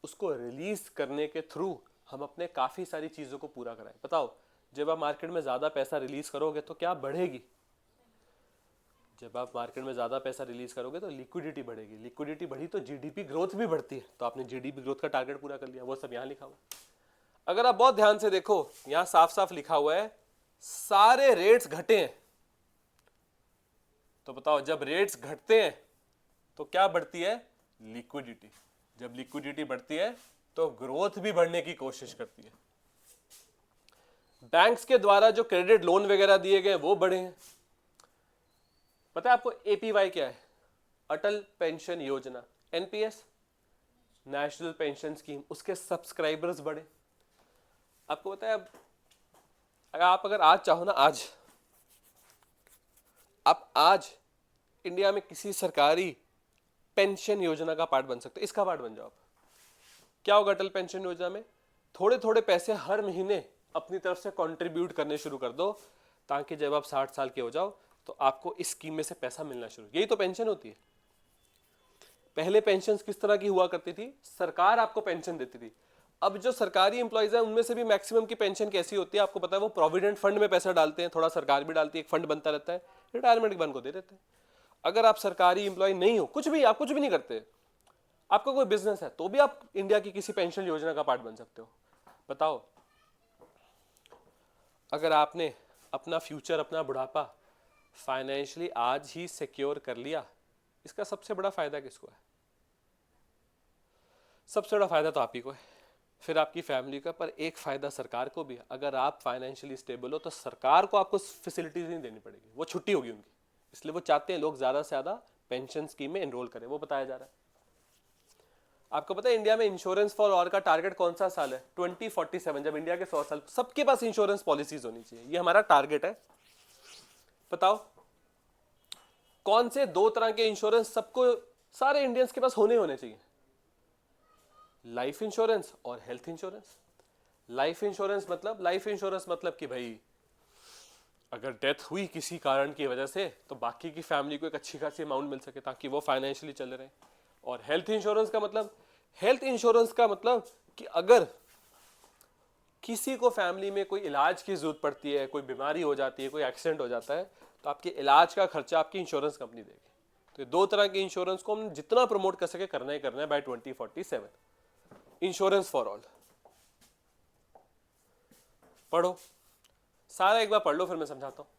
उसको रिलीज करने के थ्रू हम अपने काफी सारी चीजों को पूरा कराएं। बताओ जब आप मार्केट में ज्यादा पैसा रिलीज करोगे तो क्या बढ़ेगी, जब आप मार्केट में ज्यादा पैसा रिलीज करोगे तो लिक्विडिटी बढ़ेगी, लिक्विडिटी बढ़ी तो जीडीपी ग्रोथ भी बढ़ती है, तो आपने जीडीपी ग्रोथ का टारगेट पूरा कर लिया। वो सब यहां लिखा हुआ है। अगर आप बहुत ध्यान से देखो यहां साफ साफ लिखा हुआ है सारे रेट्स घटे हैं, तो बताओ जब रेट्स घटते हैं तो क्या बढ़ती है, लिक्विडिटी। जब लिक्विडिटी बढ़ती है तो ग्रोथ भी बढ़ने की कोशिश करती है। बैंक्स के द्वारा जो क्रेडिट लोन वगैरह दिए गए वो बढ़े हैं। पता है आपको एपीवाई क्या है, अटल पेंशन योजना, एनपीएस नेशनल पेंशन स्कीम, उसके सब्सक्राइबर्स बढ़े। आपको पता है अगर आज चाहो ना, आप आज इंडिया में किसी सरकारी पेंशन योजना का पार्ट बन सकते हो, इसका पार्ट बन जाओ आप। क्या होगा अटल पेंशन योजना में, थोड़े थोड़े पैसे हर महीने अपनी तरफ से कंट्रीब्यूट करने शुरू कर दो, ताकि जब आप 60 साल के हो जाओ तो आपको इस स्कीम में से पैसा मिलना शुरू। यही तो पेंशन होती है। पहले पेंशन किस तरह की हुआ करती थी, सरकार आपको पेंशन देती थी। अब जो सरकारी एम्प्लॉइज हैं उनमें से भी मैक्सिमम की पेंशन कैसी होती है आपको पता है, वो प्रोविडेंट फंड में पैसा डालते हैं, थोड़ा सरकार भी डालती है, एक फंड बनता रहता है, रिटायरमेंट के बन को दे देते हैं। अगर आप सरकारी एम्प्लॉय नहीं हो, आप कुछ भी नहीं करते, आपका कोई बिजनेस है, तो भी आप इंडिया की किसी पेंशन योजना का पार्ट बन सकते हो। बताओ अगर आपने अपना फ्यूचर, अपना बुढ़ापा फाइनेंशियली आज ही सिक्योर कर लिया, इसका सबसे बड़ा फायदा किसको है, सबसे बड़ा फायदा तो आप ही को है, फिर आपकी फैमिली का, पर एक फायदा सरकार को भी है। अगर आप फाइनेंशियली स्टेबल हो तो सरकार को आपको फैसिलिटीज नहीं देनी पड़ेगी, वो छुट्टी होगी उनकी। इसलिए वो चाहते हैं लोग ज्यादा से ज्यादा पेंशन स्कीम में एनरोल करें, वो बताया जा रहा है। आपको पता है इंडिया में इंश्योरेंस फॉर ऑल का टारगेट कौन सा साल है, 2047, जब इंडिया के 100 साल, सबके पास इंश्योरेंस पॉलिसीज होनी चाहिए, ये हमारा टारगेट है। बताओ कौन से दो तरह के इंश्योरेंस सबको, सारे इंडियंस के पास होने चाहिए, लाइफ इंश्योरेंस और हेल्थ इंश्योरेंस। लाइफ इंश्योरेंस मतलब कि भाई अगर डेथ हुई किसी कारण की वजह से तो बाकी की फैमिली को एक अच्छी खासी अमाउंट मिल सके ताकि वो फाइनेंशियली चल रहे। और हेल्थ इंश्योरेंस का मतलब कि अगर किसी को फैमिली में कोई इलाज की जरूरत पड़ती है, कोई बीमारी हो जाती है, कोई एक्सीडेंट हो जाता है, तो आपके इलाज का खर्चा आपकी इंश्योरेंस कंपनी देगी। तो दो तरह के इंश्योरेंस को हम जितना प्रमोट कर सके करना है बाय 2047। इंश्योरेंस फॉर ऑल पढ़ो, सारा एक बार पढ़ लो फिर मैं समझाता हूं।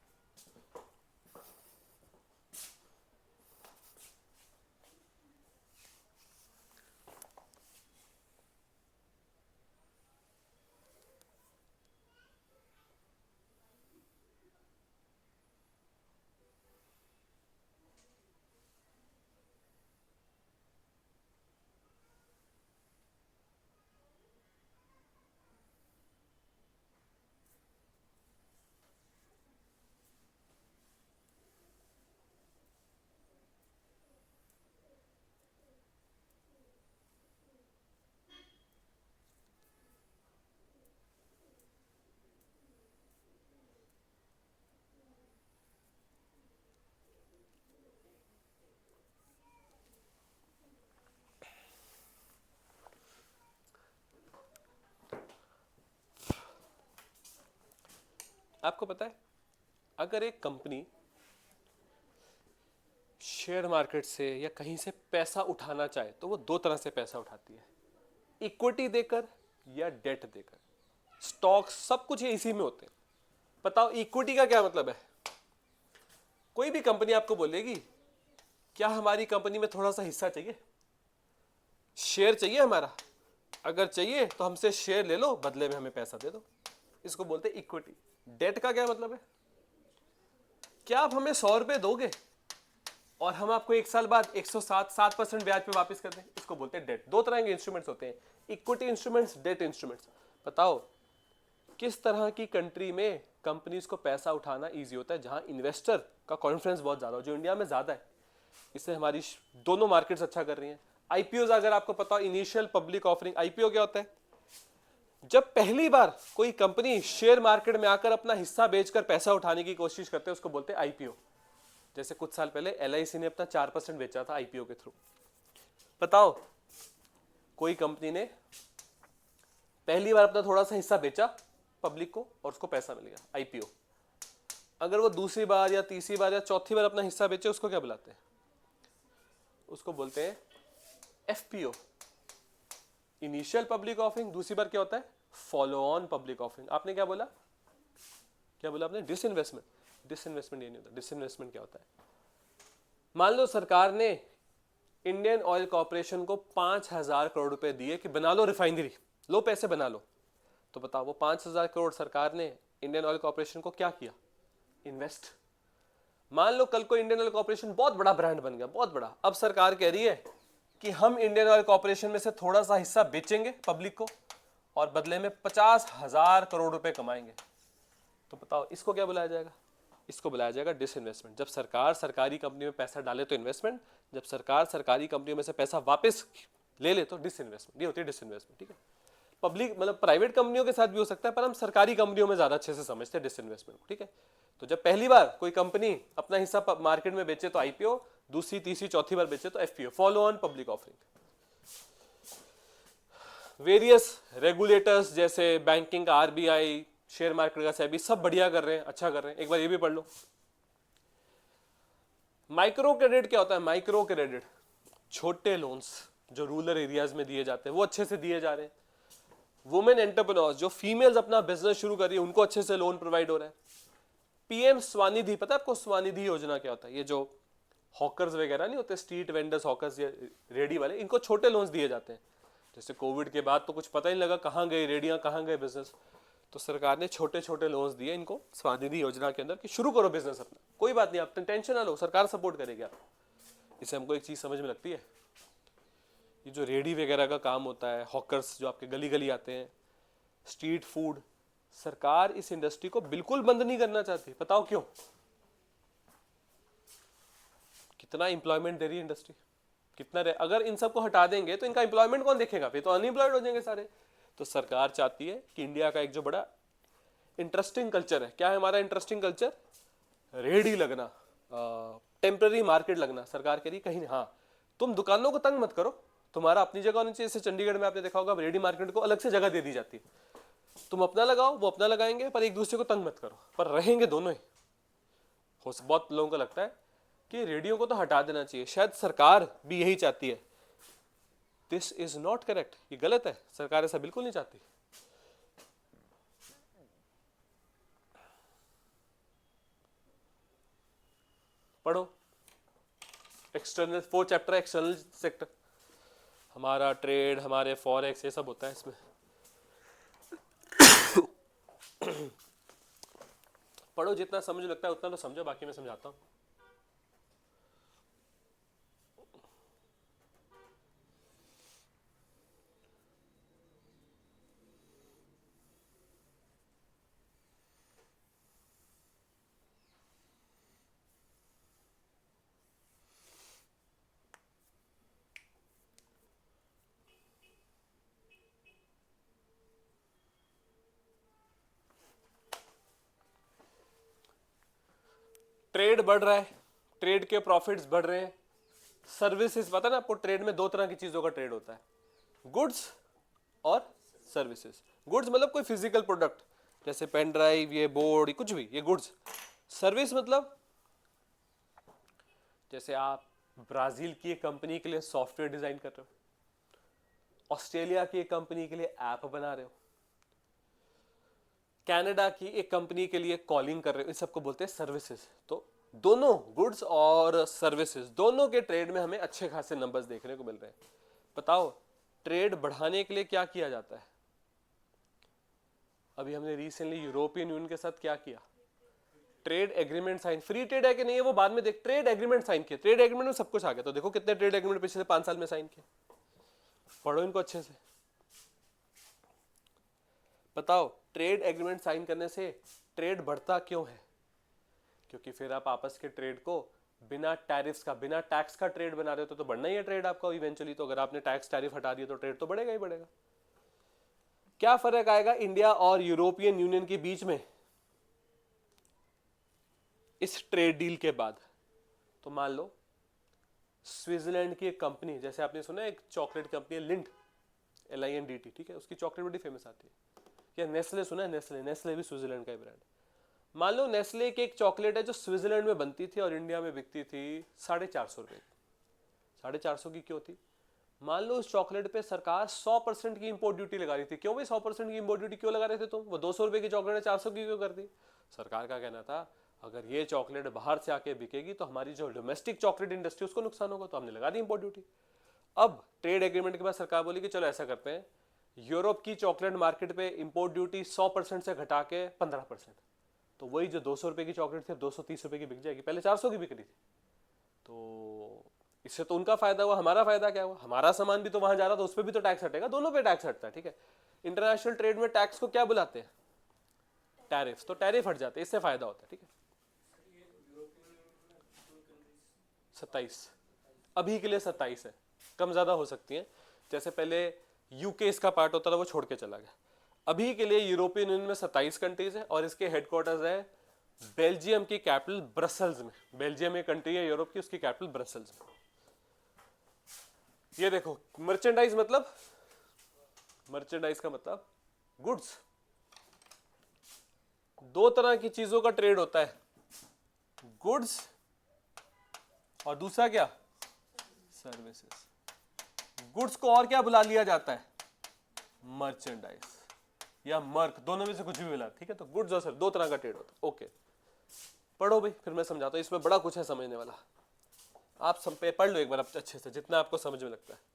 आपको पता है अगर एक कंपनी शेयर मार्केट से या कहीं से पैसा उठाना चाहे तो वो दो तरह से पैसा उठाती है, इक्विटी देकर या डेट देकर। स्टॉक्स सब कुछ ये इसी में होते हैं। बताओ इक्विटी का क्या मतलब है? कोई भी कंपनी आपको बोलेगी क्या हमारी कंपनी में थोड़ा सा हिस्सा चाहिए, शेयर चाहिए हमारा, अगर चाहिए तो हमसे शेयर ले लो, बदले में हमें पैसा दे दो। इसको बोलते हैं इक्विटी। डेट का क्या मतलब है? क्या आप हमें 100 रुपए दोगे और हम आपको एक साल बाद 107% ब्याज पे वापस कर दें? इसको बोलते हैं डेट। दो तरह के इंस्ट्रूमेंट्स होते हैं, इक्विटी इंस्ट्रूमेंट्स, डेट इंस्ट्रूमेंट्स। बताओ किस तरह की कंट्री में कंपनीज को पैसा उठाना इजी होता है? जहां इन्वेस्टर का कॉन्फिडेंस बहुत ज्यादा हो, जो इंडिया में ज्यादा है। इससे हमारी दोनों मार्केट्स अच्छा कर रही हैं। आईपीओ अगर आपको पता हो, इनिशियल पब्लिक ऑफरिंग। आईपीओ क्या होता है? जब पहली बार कोई कंपनी शेयर मार्केट में आकर अपना हिस्सा बेचकर पैसा उठाने की कोशिश करते हैं, उसको बोलते हैं आईपीओ। जैसे कुछ साल पहले एलआईसी ने अपना 4% बेचा था आईपीओ के थ्रू। बताओ कोई कंपनी ने पहली बार अपना थोड़ा सा हिस्सा बेचा पब्लिक को और उसको पैसा मिल गया, आईपीओ। अगर वो दूसरी बार या तीसरी बार या चौथी बार अपना हिस्सा बेचे, उसको क्या बुलाते हैं? उसको बोलते हैं एफपीओ, इनिशियल पब्लिक ऑफरिंग। दूसरी बार क्या होता है? Follow on public offering. आपने क्या बोला? क्या बोला आपने? डिसइन्वेस्टमेंट। डिसइन्वेस्टमेंट ये नहीं होता। डिसइन्वेस्टमेंट क्या होता है? मान लो सरकार ने इंडियन ऑयल कॉर्पोरेशन को 5,000 करोड़ रुपए दिए कि बना लो रिफाइनरी, लो पैसे बना लो। तो बताओ वो 5,000 करोड़ सरकार ने इंडियन ऑयल कॉर्पोरेशन को क्या किया? इन्वेस्ट। मान लो कल को इंडियन ऑयल कॉर्पोरेशन बहुत बड़ा ब्रांड बन गया, बहुत बड़ा। अब सरकार कह रही है कि हम इंडियन ऑयल कॉर्पोरेशन में से थोड़ा सा हिस्सा बेचेंगे पब्लिक को और बदले में 50,000 करोड़ रुपए कमाएंगे। तो बताओ इसको क्या बुलाया जाएगा? इसको बुलाया जाएगा डिसइन्वेस्टमेंट। जब सरकार सरकारी कंपनी में पैसा डाले तो इन्वेस्टमेंट, जब सरकार सरकारी कंपनियों में से पैसा वापस ले ले तो डिसइन्वेस्टमेंट। ये होती है डिसइन्वेस्टमेंट। ठीक है, पब्लिक मतलब प्राइवेट कंपनियों के साथ भी हो सकता है, पर हम सरकारी कंपनियों में ज्यादा अच्छे से समझते हैं डिसइन्वेस्टमेंट को। ठीक है, तो जब पहली बार कोई कंपनी अपना हिस्सा मार्केट में बेचे तो आईपीओ, दूसरी तीसरी चौथी बार बेचे तो FPO, follow on public offering. Various regulators जैसे बैंकिंग का आरबीआई, शेयर मार्केट का सेबी, सब बढ़िया कर रहे हैं, अच्छा कर रहे हैं। एक बार ये भी पढ़ लो। माइक्रो क्रेडिट क्या होता है? माइक्रो क्रेडिट छोटे लोन्स जो रूरल एरियाज में दिए जाते हैं, वो अच्छे से दिए जा रहे हैं। वुमेन एंटरप्रेन्योर्स, जो फीमेल्स अपना बिजनेस शुरू कर रही है, उनको अच्छे से लोन प्रोवाइड हो रहा है। पीएम स्वनिधि, पता है आपको स्वनिधि योजना क्या होता है? ये जो हॉकर्स वगैरह नहीं होते, स्ट्रीट वेंडर्स, हॉकर्स या रेडी वाले, इनको छोटे लोन्स दिए जाते हैं। जैसे कोविड के बाद तो कुछ पता ही नहीं लगा कहाँ गए रेडियां, कहाँ गए बिजनेस, तो सरकार ने छोटे छोटे लोन्स दिए इनको स्वनिधि योजना के अंदर कि शुरू करो बिजनेस अपना। कोई बात नहीं, आप टेंशन ना लो, सरकार सपोर्ट करेगी आप। इससे हमको एक चीज समझ में लगती है, ये जो रेडी वगैरह का काम होता है, हॉकर्स जो आपके गली गली आते हैं, स्ट्रीट फूड, सरकार इस इंडस्ट्री को बिल्कुल बंद नहीं करना चाहती। बताओ क्यों? कितना एम्प्लॉयमेंट दे रही है इंडस्ट्री, कितना अगर इन सबको हटा देंगे तो इनका एम्प्लॉयमेंट कौन देखेगा? फिर तो अनएम्प्लॉयड हो जाएंगे सारे। तो सरकार चाहती है कि इंडिया का एक जो बड़ा इंटरेस्टिंग कल्चर है, क्या है हमारा इंटरेस्टिंग कल्चर? रेडी लगना, टेम्पररी मार्केट लगना। सरकार कह रही कहीं हाँ, तुम दुकानों को तंग मत करो, तुम्हारा अपनी जगह होनी चाहिए। जैसे चंडीगढ़ में आपने देखा होगा रेडी मार्केट को अलग से जगह दे दी जाती है, तुम अपना लगाओ, वो अपना लगाएंगे, पर एक दूसरे को तंग मत करो, पर रहेंगे दोनों ही। बहुत लोगों को लगता है कि रेडियो को तो हटा देना चाहिए, शायद सरकार भी यही चाहती है। दिस इज नॉट करेक्ट, ये गलत है, सरकार ऐसा बिल्कुल नहीं चाहती। पढ़ो एक्सटर्नल, 4 चैप्टर है एक्सटर्नल सेक्टर, हमारा ट्रेड, हमारे फॉरेक्स, ये सब होता है इसमें। पढ़ो, जितना समझ लगता है उतना तो समझो, बाकी मैं समझाता हूँ। ट्रेड बढ़ रहा है, ट्रेड के प्रॉफिट्स बढ़ रहे हैं। सर्विसेज, पता ना आपको, ट्रेड में दो तरह की चीजों का ट्रेड होता है, गुड्स और सर्विसेज। गुड्स मतलब कोई फिजिकल प्रोडक्ट, जैसे पेन ड्राइव, ये बोर्ड, कुछ भी, ये गुड्स। सर्विस मतलब जैसे आप ब्राजील की एक कंपनी के लिए सॉफ्टवेयर डिजाइन कर रहे हो, ऑस्ट्रेलिया की एक कंपनी के लिए ऐप बना रहे हो, कनाडा की एक कंपनी के लिए कॉलिंग कर रहे हो, इन सबको बोलते हैं सर्विसेज। तो दोनों गुड्स और सर्विसेज दोनों के ट्रेड में हमें अच्छे खासे नंबर्स देखने को मिल रहे हैं। बताओ ट्रेड बढ़ाने के लिए क्या किया जाता है? अभी हमने रिसेंटली यूरोपियन यूनियन के साथ क्या किया? Trade agreement sign. Free trade है कि नहीं है वो बाद में देख, ट्रेड एग्रीमेंट साइन किया। ट्रेड एग्रीमेंट में सब कुछ आ गया। तो देखो कितने ट्रेड एग्रीमेंट पिछले 5 साल में साइन किए, पढ़ो इनको अच्छे से। बताओ ट्रेड एग्रीमेंट साइन करने से ट्रेड बढ़ता क्यों है? क्योंकि फिर आप आपस के ट्रेड को बिना टैरिफ्स का, बिना टैक्स का ट्रेड बना रहे हो तो बढ़ना ही है ट्रेड आपका इवेंचुअली। तो अगर आपने टैक्स टैरिफ हटा दिया तो ट्रेड तो बढ़ेगा ही बढ़ेगा। क्या फर्क आएगा इंडिया और यूरोपियन यूनियन के बीच में इस ट्रेड डील के बाद? तो मान लो स्विट्जरलैंड की एक कंपनी, जैसे आपने सुना एक चॉकलेट कंपनी है लिंट, LINDT, ठीक है, उसकी चॉकलेट बड़ी फेमस आती है। या नेस्ले सुना है? नेस्ले, नेस्ले भी स्विट्जरलैंड का ही ब्रांड। मान लो नेस्ले की एक चॉकलेट है जो स्विट्जरलैंड में बनती थी और इंडिया में बिकती थी 450 रुपए। 450 की क्यों थी? मान लो उस चॉकलेट पे सरकार 100% की इंपोर्ट ड्यूटी लगा रही थी। क्यों भाई 100% की इंपोर्ट ड्यूटी क्यों लगा रहे थे तुम? वो 200 रुपए की चॉकलेट 400 की क्यों कर दी? सरकार का कहना था अगर ये चॉकलेट बाहर से आके बिकेगी तो हमारी जो डोमेस्टिक चॉकलेट इंडस्ट्री उसको नुकसान होगा, तो हमने लगा दी इंपोर्ट ड्यूटी। अब ट्रेड एग्रीमेंट के बाद सरकार बोली कि चलो ऐसा करते हैं, यूरोप की चॉकलेट मार्केट पे इंपोर्ट ड्यूटी 100% से घटा के 15%, तो वही जो 200 रुपए की चॉकलेट थी 230 रुपए की बिक जाएगी, पहले 400 की बिक रही थी। तो इससे तो उनका फायदा हुआ, हमारा फायदा क्या हुआ? हमारा सामान भी तो वहां जा रहा था, उस पर भी तो टैक्स हटेगा, दोनों पे टैक्स हटता है, ठीक है। इंटरनेशनल ट्रेड में टैक्स को क्या बुलाते हैं? टैरिफ। तो टैरिफ हट जाते हैं, इससे फायदा होता है, ठीक है। 27 अभी के लिए 27 है, कम ज्यादा हो सकती है। जैसे पहले यूके इसका पार्ट होता था, वो छोड़ के चला गया। अभी के लिए यूरोपियन यूनियन में 27 कंट्रीज है और इसके हेडक्वार्टर्स है बेल्जियम की कैपिटल ब्रसल्स में। बेल्जियम एक कंट्री है यूरोप की, उसकी कैपिटल ब्रसल्स में। ये देखो मर्चेंडाइज मतलब, मर्चेंडाइज का मतलब गुड्स। दो तरह की चीजों का ट्रेड होता है, गुड्स और दूसरा क्या? सर्विसेज। गुड्स को और क्या बुला लिया जाता है? मर्चेंडाइज या मर्क, दोनों में से कुछ भी मिला, ठीक है। तो गुड्स और सर्विस दो तरह का ट्रेड होता है। ओके पढ़ो भाई, फिर मैं समझाता हूं, इसमें बड़ा कुछ है समझने वाला। आप सब पे पढ़ लो एक बार अच्छे से, जितना आपको समझ में लगता है।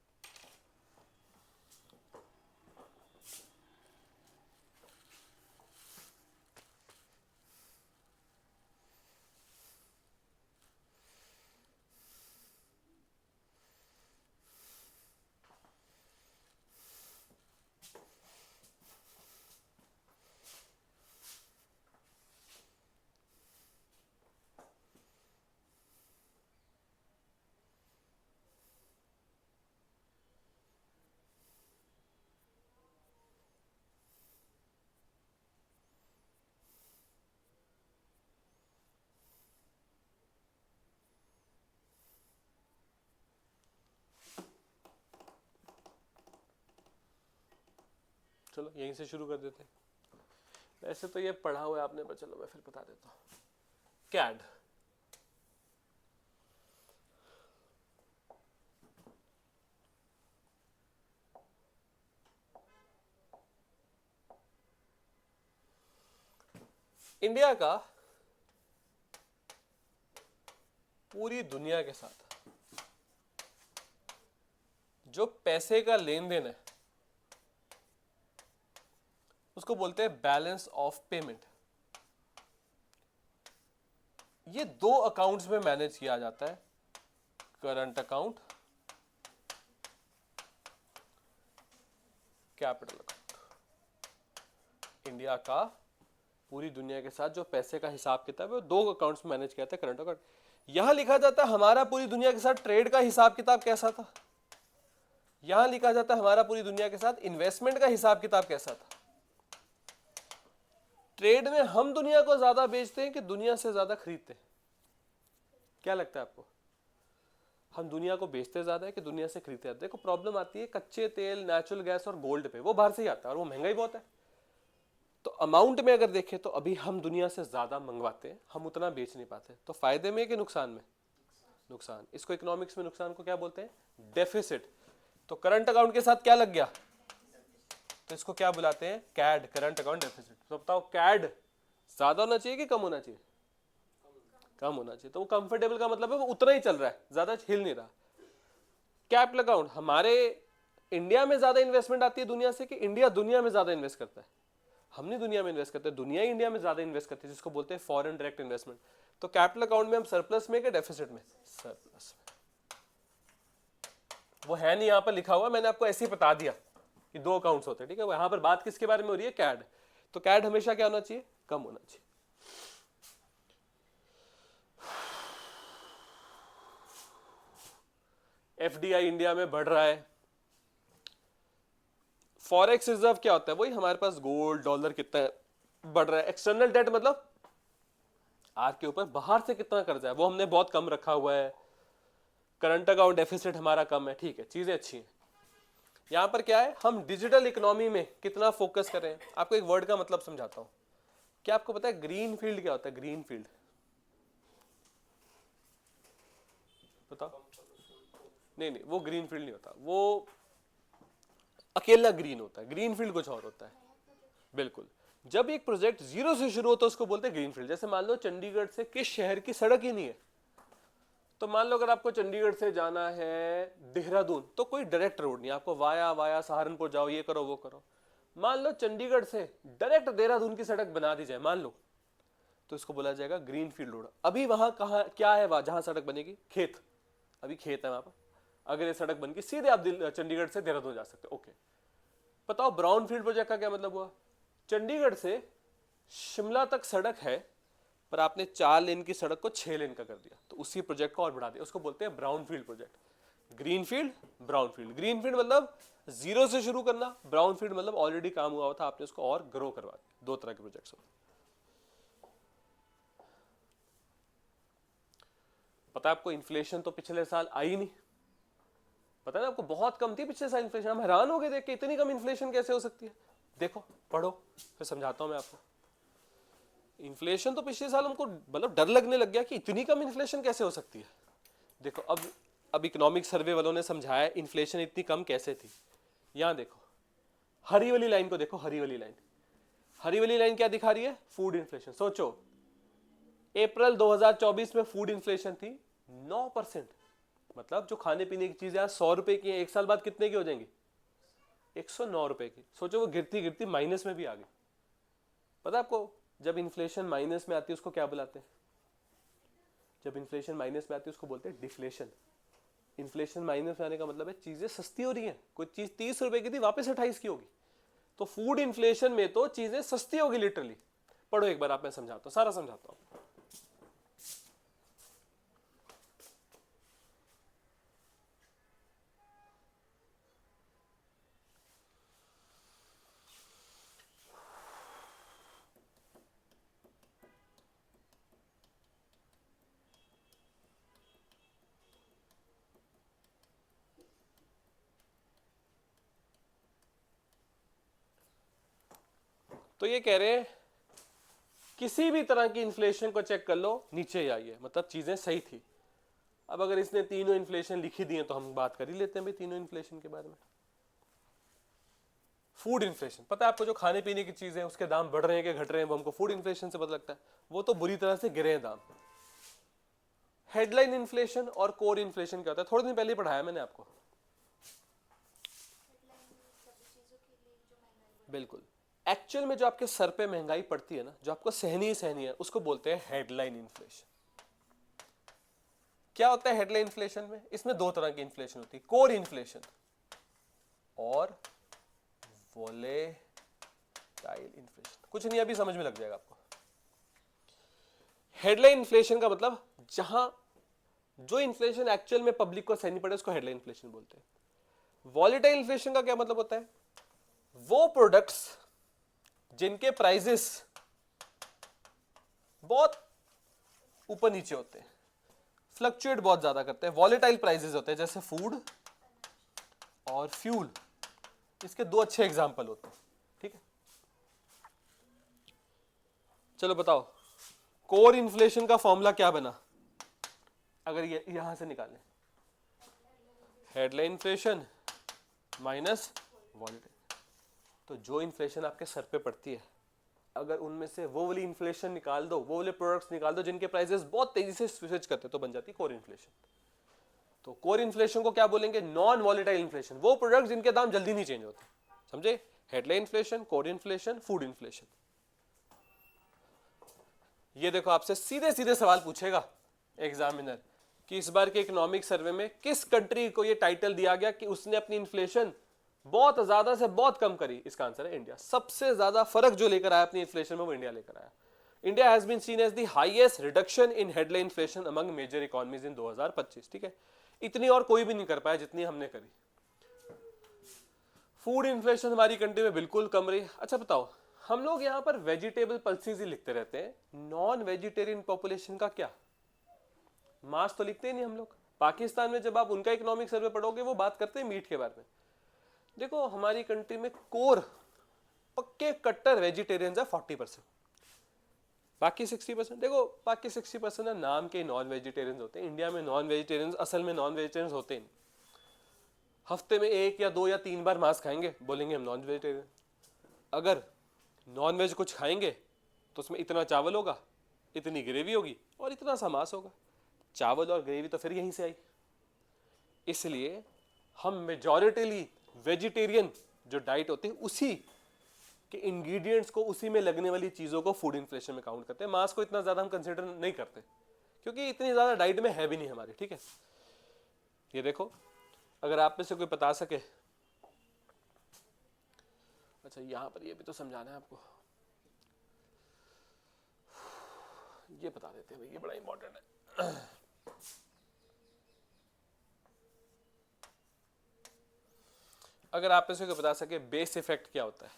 चलो यहीं से शुरू कर देते हैं। वैसे तो ये पढ़ा हुआ है आपने, पर चलो मैं फिर बता देता हूं। कैड, इंडिया का पूरी दुनिया के साथ जो पैसे का लेन देन है उसको बोलते हैं बैलेंस ऑफ पेमेंट। ये दो अकाउंट्स में मैनेज किया जाता है, current account, capital account. India का पूरी दुनिया के साथ जो पैसे का हिसाब किताब है वो दो अकाउंट्स में मैनेज किया जाता है, करंट अकाउंट। यहां लिखा जाता है हमारा पूरी दुनिया के साथ ट्रेड का हिसाब किताब कैसा था, यहां लिखा जाता है हमारा पूरी दुनिया के साथ इन्वेस्टमेंट का हिसाब किताब कैसा था। ट्रेड में हम दुनिया को ज्यादा बेचते हैं कि दुनिया से ज्यादा खरीदते हैं? क्या लगता है आपको, हम दुनिया को बेचते ज्यादा है कि दुनिया से खरीदते हैं? देखो प्रॉब्लम आती है कच्चे तेल, नेचुरल गैस और गोल्ड पे, वो बाहर से ही आता है और वो महंगा ही बहुत है। तो अमाउंट में अगर देखें तो अभी हम दुनिया से ज्यादा मंगवाते हैं, हम उतना बेच नहीं पाते, तो फायदे में कि नुकसान में? नुकसान। इसको इकोनॉमिक्स में नुकसान को क्या बोलते हैं? डेफिसिट। तो करंट अकाउंट के साथ क्या लग गया? तो इसको क्या बुलाते हैं? CAD, current account deficit. तो बताओ कैड ज्यादा होना चाहिए कि कम होना चाहिए? कम होना चाहिए। तो वो कंफर्टेबल का मतलब है वो उतना ही चल रहा है, ज्यादा हिल नहीं रहा। कैपिटल अकाउंट, हमारे इंडिया में ज्यादा इन्वेस्टमेंट आती है दुनिया से कि इंडिया दुनिया में ज्यादा इन्वेस्ट करता है? हम नहीं दुनिया में इन्वेस्ट करते, दुनिया ही इंडिया में ज्यादा इन्वेस्ट करती है, जिसको बोलते हैं फॉरेन डायरेक्ट इन्वेस्टमेंट। तो कैपिटल अकाउंट में हम सरप्लस में कि डेफिसिट में? सरप्लस में। वो है नहीं यहाँ पर लिखा हुआ, मैंने आपको ऐसे ही बता दिया कि दो अकाउंट्स होते हैं, ठीक है। यहाँ पर बात किसके बारे में हो रही है? कैड। तो कैड हमेशा क्या होना चाहिए? कम होना चाहिए। एफडीआई इंडिया में बढ़ रहा है। फॉरेक्स रिजर्व क्या होता है? वही हमारे पास गोल्ड डॉलर कितना है, बढ़ रहा है। एक्सटर्नल डेट मतलब आर के ऊपर बाहर से कितना कर्जा है, वो हमने बहुत कम रखा हुआ है। करंट अकाउंट डेफिसिट हमारा कम है, ठीक है, चीजें अच्छी हैं। यहां पर क्या है, हम डिजिटल इकोनॉमी में कितना फोकस कर रहे हैं। आपको एक वर्ड का मतलब समझाता हूं। क्या आपको पता है ग्रीन फील्ड क्या होता है? ग्रीन फील्ड बताओ। नहीं नहीं, वो ग्रीन फील्ड नहीं होता, वो अकेला ग्रीन होता है। ग्रीन फील्ड कुछ और होता है। बिल्कुल। जब एक प्रोजेक्ट जीरो से शुरू होता है उसको बोलते हैं ग्रीन फील्ड। जैसे मान लो चंडीगढ़ से किस शहर की सड़क ही नहीं है, तो मान लो अगर आपको चंडीगढ़ से जाना है देहरादून, तो कोई डायरेक्ट रोड नहीं, आपको वाया वाया सहारनपुर जाओ, ये करो वो करो। मान लो चंडीगढ़ से डायरेक्ट देहरादून की सड़क बना दी जाए, मान लो, तो इसको बोला जाएगा ग्रीन फील्ड रोड। अभी वहां कहा क्या है, वहां जहां सड़क बनेगी? खेत, अभी खेत है वहां पर। अगर ये सड़क बन गई सीधे आप चंडीगढ़ से देहरादून जा सकते हो, ओके। बताओ ब्राउन फील्ड प्रोजेक्ट का क्या मतलब हुआ? चंडीगढ़ से शिमला तक सड़क है, पर आपने 4 लेन की सड़क को 6 लेन का कर दिया, तो उसी प्रोजेक्ट को और बढ़ा दिया, उसको बोलते हैं brown field project. Green field, brown field. Green field मतलब जीरो से शुरू करना, ब्राउन फील्ड मतलब ऑलरेडी काम हुआ था, आपने उसको और ग्रो करवा दिया। दो तरह के प्रोजेक्ट्स होते हैं। पता है आपको इन्फ्लेशन तो पिछले साल आई नहीं, पता है आपको, बहुत कम थी पिछले साल इन्फ्लेशन। हम हैरान हो गए देख के, इतनी कम इन्फ्लेशन कैसे हो सकती है। देखो पढ़ो, फिर समझाता हूं मैं आपको। इन्फ्लेशन तो पिछले साल हमको मतलब डर लगने लग गया कि इतनी कम इन्फ्लेशन कैसे हो सकती है। देखो अब इकोनॉमिक सर्वे वालों ने समझाया इन्फ्लेशन इतनी कम कैसे थी। यहां देखो, हरी वाली लाइन को देखो, हरी वाली लाइन, हरी वाली लाइन क्या दिखा रही है? Food inflation. सोचो अप्रैल 2024 में फूड इन्फ्लेशन थी 9%। मतलब जो खाने पीने की चीजें आज 100 रुपए की हैं, एक साल बाद कितने की हो जाएंगी? 109 रुपए की। सोचो वो गिरती गिरती माइनस में भी आ गई। पता आपको जब इन्फ्लेशन माइनस में आती है उसको क्या बुलाते हैं? जब इन्फ्लेशन माइनस में आती है उसको बोलते हैं डिफ्लेशन। इन्फ्लेशन माइनस में आने का मतलब है चीजें सस्ती हो रही हैं। कोई चीज 30 रुपए की थी वापस 28 की होगी। तो फूड इन्फ्लेशन में तो चीजें सस्ती होगी लिटरली। पढ़ो एक बार आप, मैं समझाता हूं, सारा समझाता हूं। तो ये कह रहे हैं किसी भी तरह की इन्फ्लेशन को चेक कर लो, नीचे ही आई है, मतलब चीजें सही थी। अब अगर इसने तीनों इन्फ्लेशन लिखी दी है तो हम बात कर ही लेते हैं भाई तीनों इन्फ्लेशन के बारे में। फूड इन्फ्लेशन, पता है आपको जो खाने पीने की चीजें हैं उसके दाम बढ़ रहे हैं कि घट रहे हैं, वो हमको फूड इन्फ्लेशन से पता लगता है। वो तो बुरी तरह से गिरे हैं दाम। हेडलाइन इन्फ्लेशन और कोर इन्फ्लेशन क्या होता है? थोड़े दिन पहले ही पढ़ाया मैंने आपको। बिल्कुल। एक्चुअल में जो आपके सर पे महंगाई पड़ती है ना, जो आपको सहनी ही सहनी है, उसको बोलते हैं हेडलाइन इन्फ्लेशन। क्या होता है हेडलाइन इन्फ्लेशन में? इसमें दो तरह की इन्फ्लेशन होती है, कोर इन्फ्लेशन और वोलेटाइल इन्फ्लेशन। कुछ नहीं, अभी समझ में लग जाएगा आपको। हेडलाइन इन्फ्लेशन का मतलब जहां जो इन्फ्लेशन एक्चुअल में पब्लिक को सहनी पड़े उसको हेडलाइन इन्फ्लेशन बोलते हैं। वॉलेटाइल इन्फ्लेशन का क्या मतलब होता है? वो प्रोडक्ट्स जिनके प्राइसेस बहुत ऊपर नीचे होते हैं, फ्लक्चुएट बहुत ज्यादा करते हैं, वॉलेटाइल प्राइसेस होते हैं, जैसे फूड और फ्यूल। इसके दो अच्छे एग्जांपल होते हैं, ठीक है। चलो बताओ, कोर इन्फ्लेशन का फॉर्मूला क्या बना अगर ये यहां से निकालें? Headline inflation minus volatile. तो जो इन्फ्लेशन आपके सर पे पड़ती है, अगर उनमें से वो वाली इन्फ्लेशन निकाल दो, वो वाले प्रोडक्ट्स निकाल दो जिनके प्राइसेस बहुत तेजी से स्विच करते, तो बन जाती कोर इन्फ्लेशन। तो कोर इन्फ्लेशन को क्या बोलेंगे? नॉन वॉलेटाइल इन्फ्लेशन, वो प्रोडक्ट्स जिनके दाम जल्दी नहीं चेंज होते। समझे? Headline inflation, core inflation, food inflation. ये देखो आपसे सीधे सीधे सवाल पूछेगा एग्जामिनर कि इस बार के इकोनॉमिक सर्वे में किस कंट्री को ये टाइटल दिया गया कि उसने अपनी इन्फ्लेशन बहुत ज्यादा से बहुत कम करी? इसका आंसर है इंडिया। सबसे ज्यादा फर्क जो लेकर आया अपनी इन्फ्लेशन में, वो इंडिया लेकर आया। India has been seen as the highest reduction in headline inflation among major economies in 2025। ठीक है, इतनी और कोई भी नहीं कर पाया जितनी हमने करी। फूड इन्फ्लेशन हमारी कंट्री में बिल्कुल कम रही। अच्छा बताओ, हम लोग यहाँ पर वेजिटेबल पल्सेस ही लिखते रहते हैं, नॉन वेजिटेरियन पॉपुलेशन का क्या? मास तो लिखते ही नहीं हम लोग। पाकिस्तान में जब आप उनका इकोनॉमिक सर्वे पढ़ोगे, वो बात करते हैं मीट के बारे में। देखो हमारी कंट्री में कोर पक्के कट्टर वेजिटेरियंस है 40%, बाकी 60%। देखो बाकी 60% नाम के नॉन वेजिटेरियंस होते हैं। इंडिया में नॉन वेजिटेरियंस असल में नॉन वेजिटेरियंस होते नहीं। हफ्ते में 1 या 2 या 3 बार मांस खाएंगे, बोलेंगे हम नॉन वेजिटेरियन। अगर नॉन वेज कुछ खाएंगे तो उसमें इतना चावल होगा, इतनी ग्रेवी होगी और इतना सा मांस होगा। चावल और ग्रेवी तो फिर यहीं से आई। इसलिए हम मेजॉरिटीली वेजिटेरियन जो डाइट होती है उसी के इंग्रेडिएंट्स को, उसी में लगने वाली चीज़ों को फूड इन्फ्लेशन में काउंट करते हैं। मांस को इतना ज़्यादा हम कंसिडर नहीं करते क्योंकि इतनी ज़्यादा डाइट में है भी नहीं हमारी। ठीक है, ये देखो अगर आप में से कोई बता सके। अच्छा यहां पर ये भी तो समझाना है आपको, ये बता देते हैं भाई, ये बड़ा इंपॉर्टेंट है। अगर आप में से कोई बता सके बेस इफेक्ट क्या होता है?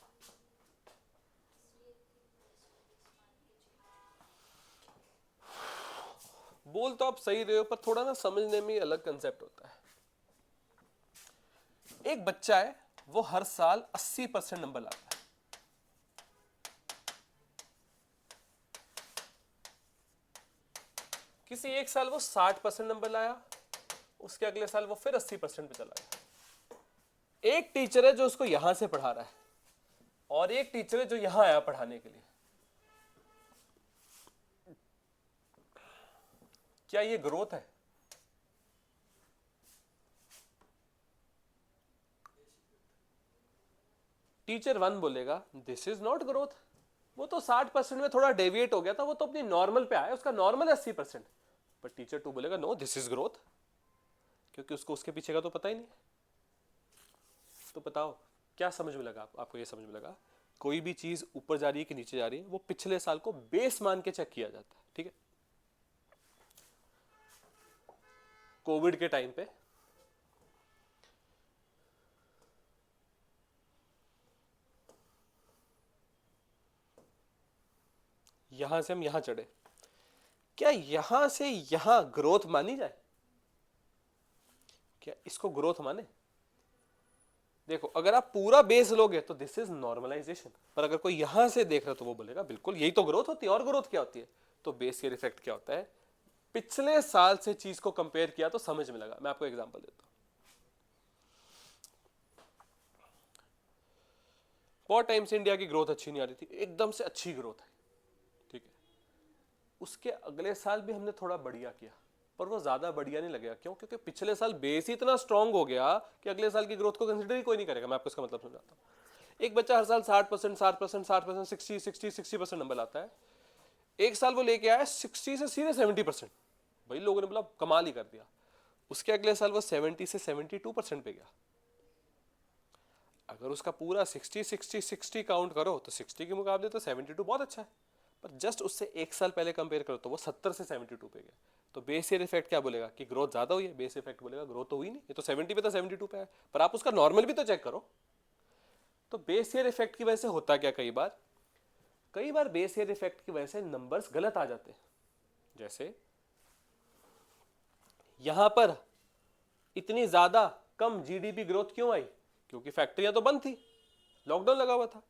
बोल तो आप सही रहे हो, पर थोड़ा ना समझने में अलग कंसेप्ट होता है। एक बच्चा है, वो हर साल 80% नंबर लाता है। किसी एक साल वो 60% नंबर लाया, उसके अगले साल वो फिर 80% पे चला गया। एक टीचर है जो उसको यहां से पढ़ा रहा है और एक टीचर है जो यहां आया पढ़ाने के लिए। क्या ये ग्रोथ है? टीचर 1 बोलेगा दिस इज नॉट ग्रोथ, वो तो 60% में थोड़ा डेविएट हो गया था, वो तो अपनी नॉर्मल पे आया, उसका नॉर्मल है 80%। पर टीचर 2 बोलेगा नो दिस इज ग्रोथ, क्योंकि उसको उसके पीछे का तो पता ही नहीं। तो बताओ क्या समझ में लगा आपको? ये समझ में लगा कोई भी चीज ऊपर जा रही है कि नीचे जा रही है, वो पिछले साल को बेस मान के चेक किया जाता है। ठीक है, कोविड के टाइम पे यहां से हम यहां चढ़े, क्या यहां से यहां ग्रोथ मानी जाए? क्या इसको ग्रोथ माने? देखो अगर आप पूरा बेस लोगे तो दिस इज नॉर्मलाइजेशन, पर अगर कोई यहां से देख रहा तो वो बोलेगा बिल्कुल यही तो ग्रोथ होती है। और ग्रोथ क्या होती है? तो बेस ईयर इफेक्ट क्या होता है? पिछले साल से चीज को कंपेयर किया तो समझ में लगा। मैं आपको एग्जांपल देता हूं। बहुत टाइम से इंडिया की ग्रोथ अच्छी नहीं आ रही थी, एकदम से अच्छी ग्रोथ है। ठीक है, उसके अगले साल भी हमने थोड़ा बढ़िया किया, पर वो ज्यादा बढ़िया नहीं लगेगा। क्यों? क्योंकि पिछले साल बेस ही इतना स्ट्रांग हो गया कि अगले साल की ग्रोथ को कंसिडर ही कोई नहीं करेगा। मैं आपको इसका मतलब समझाता हूं। एक बच्चा हर साल 60%, 60%, 60%, 60% नंबर लाता है। एक साल वो लेके आया 60 से सीधे 70%, भाई लोगों ने बोला कमाल ही कर दिया। उसके अगले साल वो 70 से 72% पे गया। अगर उसका पूरा 60 60 60 काउंट करो तो 60 के मुकाबले तो 72 बहुत अच्छा है, पर जस्ट उससे एक साल पहले कंपेयर करो तो वो 70 से 72 पे गया। तो बेस ईयर इफेक्ट क्या बोलेगा? कि ग्रोथ ज्यादा हुई है। बेस इफेक्ट बोलेगा ग्रोथ तो हुई नहीं, ये तो 70 पे था 72 पे है। पर आप उसका नॉर्मल भी तो चेक करो। तो बेस ईयर इफेक्ट की वजह से होता क्या, कई बार बेस ईयर इफेक्ट की वजह से नंबर्स गलत आ जाते हैं। जैसे यहां पर इतनी ज्यादा कम जीडीपी ग्रोथ क्यों आई? क्योंकि फैक्ट्रियां तो बंद थी, लॉकडाउन लगा हुआ था।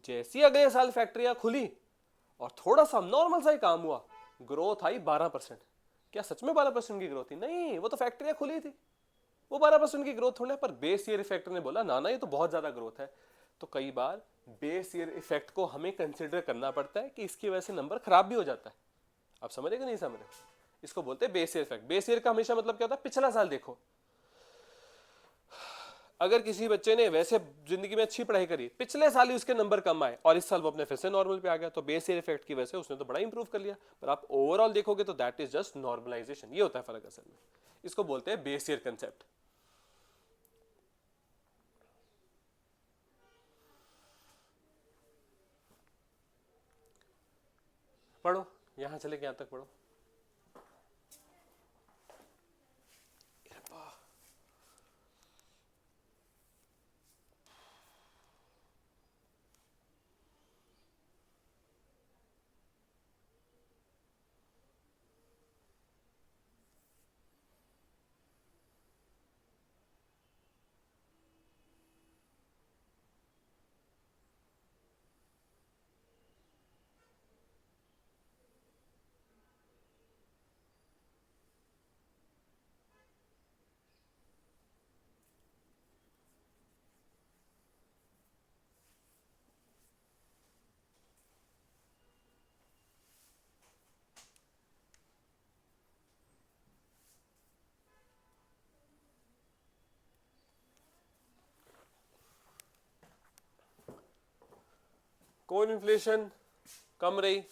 जैसी अगले साल फैक्ट्रियां खुली और थोड़ा सा नॉर्मल सा ही काम हुआ, ग्रोथ आई 12%। क्या सच में 12% की ग्रोथ थी? नहीं, वो तो फैक्ट्रियां खुली थी, वो 12% की ग्रोथ होने पर बेस ईयर इफेक्ट ने बोला ना ना ये तो बहुत ज्यादा ग्रोथ है। तो कई बार बेस ईयर इफेक्ट को हमें कंसिडर करना पड़ता है कि इसकी वजह से नंबर खराब भी हो जाता है। आप समझ रहे कि नहीं समझ रहे? इसको बोलते हैं base year effect. Base year का हमेशा मतलब क्या होता है? पिछला साल देखो। अगर किसी बच्चे ने वैसे जिंदगी में अच्छी पढ़ाई करी, पिछले साल ही उसके नंबर कम आए और इस साल वो अपने फिर से नॉर्मल पे आ गया, तो बेस ईयर इफेक्ट की वजह से उसने तो बड़ा इंप्रूव कर लिया। पर आप ओवरऑल देखोगे तो दैट इज जस्ट नॉर्मलाइजेशन। ये होता है फर्क असल में। इसको बोलते हैं बेस ईयर कंसेप्ट। पढ़ो, यहां चले के यहां तक पढ़ो। कोर इन्फ्लेशन कम रही,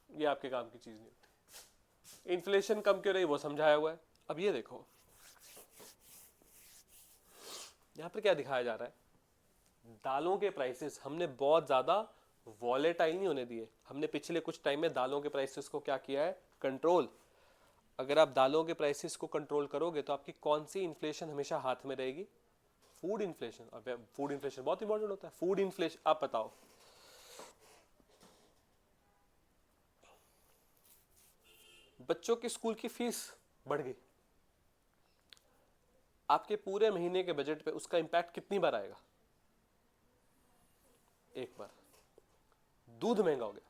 ये आपके काम की चीज नहीं होती। इन्फ्लेशन कम क्यों रही वो समझाया हुआ है। अब ये देखो यहां पर क्या दिखाया जा रहा है। दालों के प्राइसेस हमने बहुत ज्यादा वॉलेटाइल नहीं होने दिए। हमने पिछले कुछ टाइम में दालों के प्राइसेस को क्या किया है? कंट्रोल। अगर आप दालों के प्राइसेस को कंट्रोल करोगे तो आपकी कौन सी इन्फ्लेशन हमेशा हाथ में रहेगी? Food inflation. अब फूड इन्फ्लेशन बहुत इंपॉर्टेंट होता है। फूड इन्फ्लेशन, आप बताओ, बच्चों की स्कूल की फीस बढ़ गई, आपके पूरे महीने के बजट पे उसका इंपैक्ट कितनी बार आएगा? एक बार। दूध महंगा हो गया,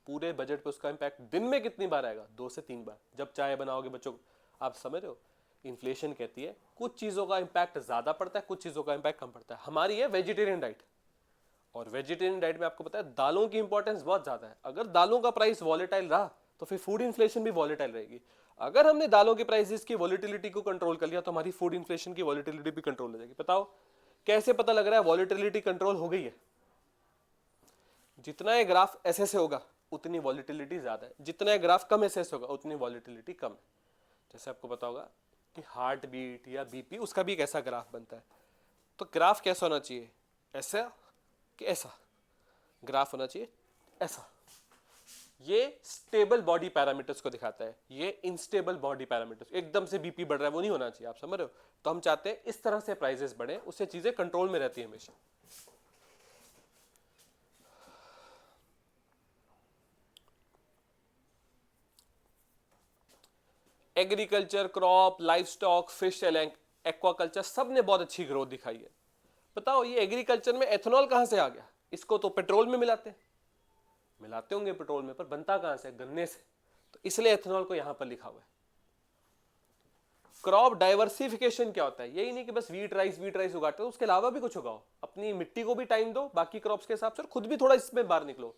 पूरे बजट पे उसका इंपैक्ट दिन में कितनी बार आएगा? 2 से 3 बार। जब चाय बनाओगे बच्चों को, आप समझ रहे हो? इन्फ्लेशन कहती है कुछ चीजों का इंपैक्ट ज्यादा पड़ता है, कुछ चीजों का इंपैक्ट कम पड़ता है। हमारी है वेजिटेरियन डाइट, और वेजिटेरियन डाइट में आपको पता है दालों की इंपॉर्टेंस बहुत ज्यादा है। अगर दालों का प्राइस वॉलेटाइल रहा तो फिर फूड इन्फ्लेशन भी वॉलेटाइल रहेगी। अगर हमने दालों के प्राइसेस की वॉलेटिलिटी को कंट्रोल कर लिया तो हमारी फूड इन्फ्लेशन की वॉलेटिलिटी भी कंट्रोल हो जाएगी। बताओ कैसे पता लग रहा है वॉलेटिलिटी कंट्रोल हो गई है? जितना ये ग्राफ ऐसे से होगा उतनी वॉलेटिलिटी ज्यादा है, जितना ये ग्राफ कम ऐसे से होगा उतनी वॉलेटिलिटी कम है। जैसे आपको पता होगा कि हार्ट बीट या बीपी, उसका भी एक ऐसा ग्राफ बनता है। तो ग्राफ कैसा होना चाहिए? ऐसा कि ऐसा ग्राफ होना चाहिए, ऐसा। ये स्टेबल बॉडी पैरामीटर्स को दिखाता है, ये इनस्टेबल बॉडी पैरामीटर्स, एकदम से बीपी बढ़ रहा है वो नहीं होना चाहिए। आप समझ रहे हो? तो हम चाहते हैं इस तरह से प्राइसेस बढ़े, उससे चीजें कंट्रोल में रहती है हमेशा। Agriculture, crop, life stock, fish, aquaculture, सब ने बहुत अच्छी ग्रोथ दिखाई है। बताओ ये एग्रीकल्चर में एथेनॉल कहां से आ गया? इसको तो पेट्रोल में मिलाते होंगे पेट्रोल में, पर बनता कहां से? गन्ने से। तो इसलिए एथेनॉल को यहां पर लिखा हुआ है। क्रॉप डाइवर्सिफिकेशन क्या होता है? यही नहीं कि बस वीट राइस उगाते हो, उसके अलावा भी कुछ उगाओ, अपनी मिट्टी को भी टाइम दो बाकी क्रॉप्स के हिसाब से, और खुद भी थोड़ा इसमें बाहर निकलो।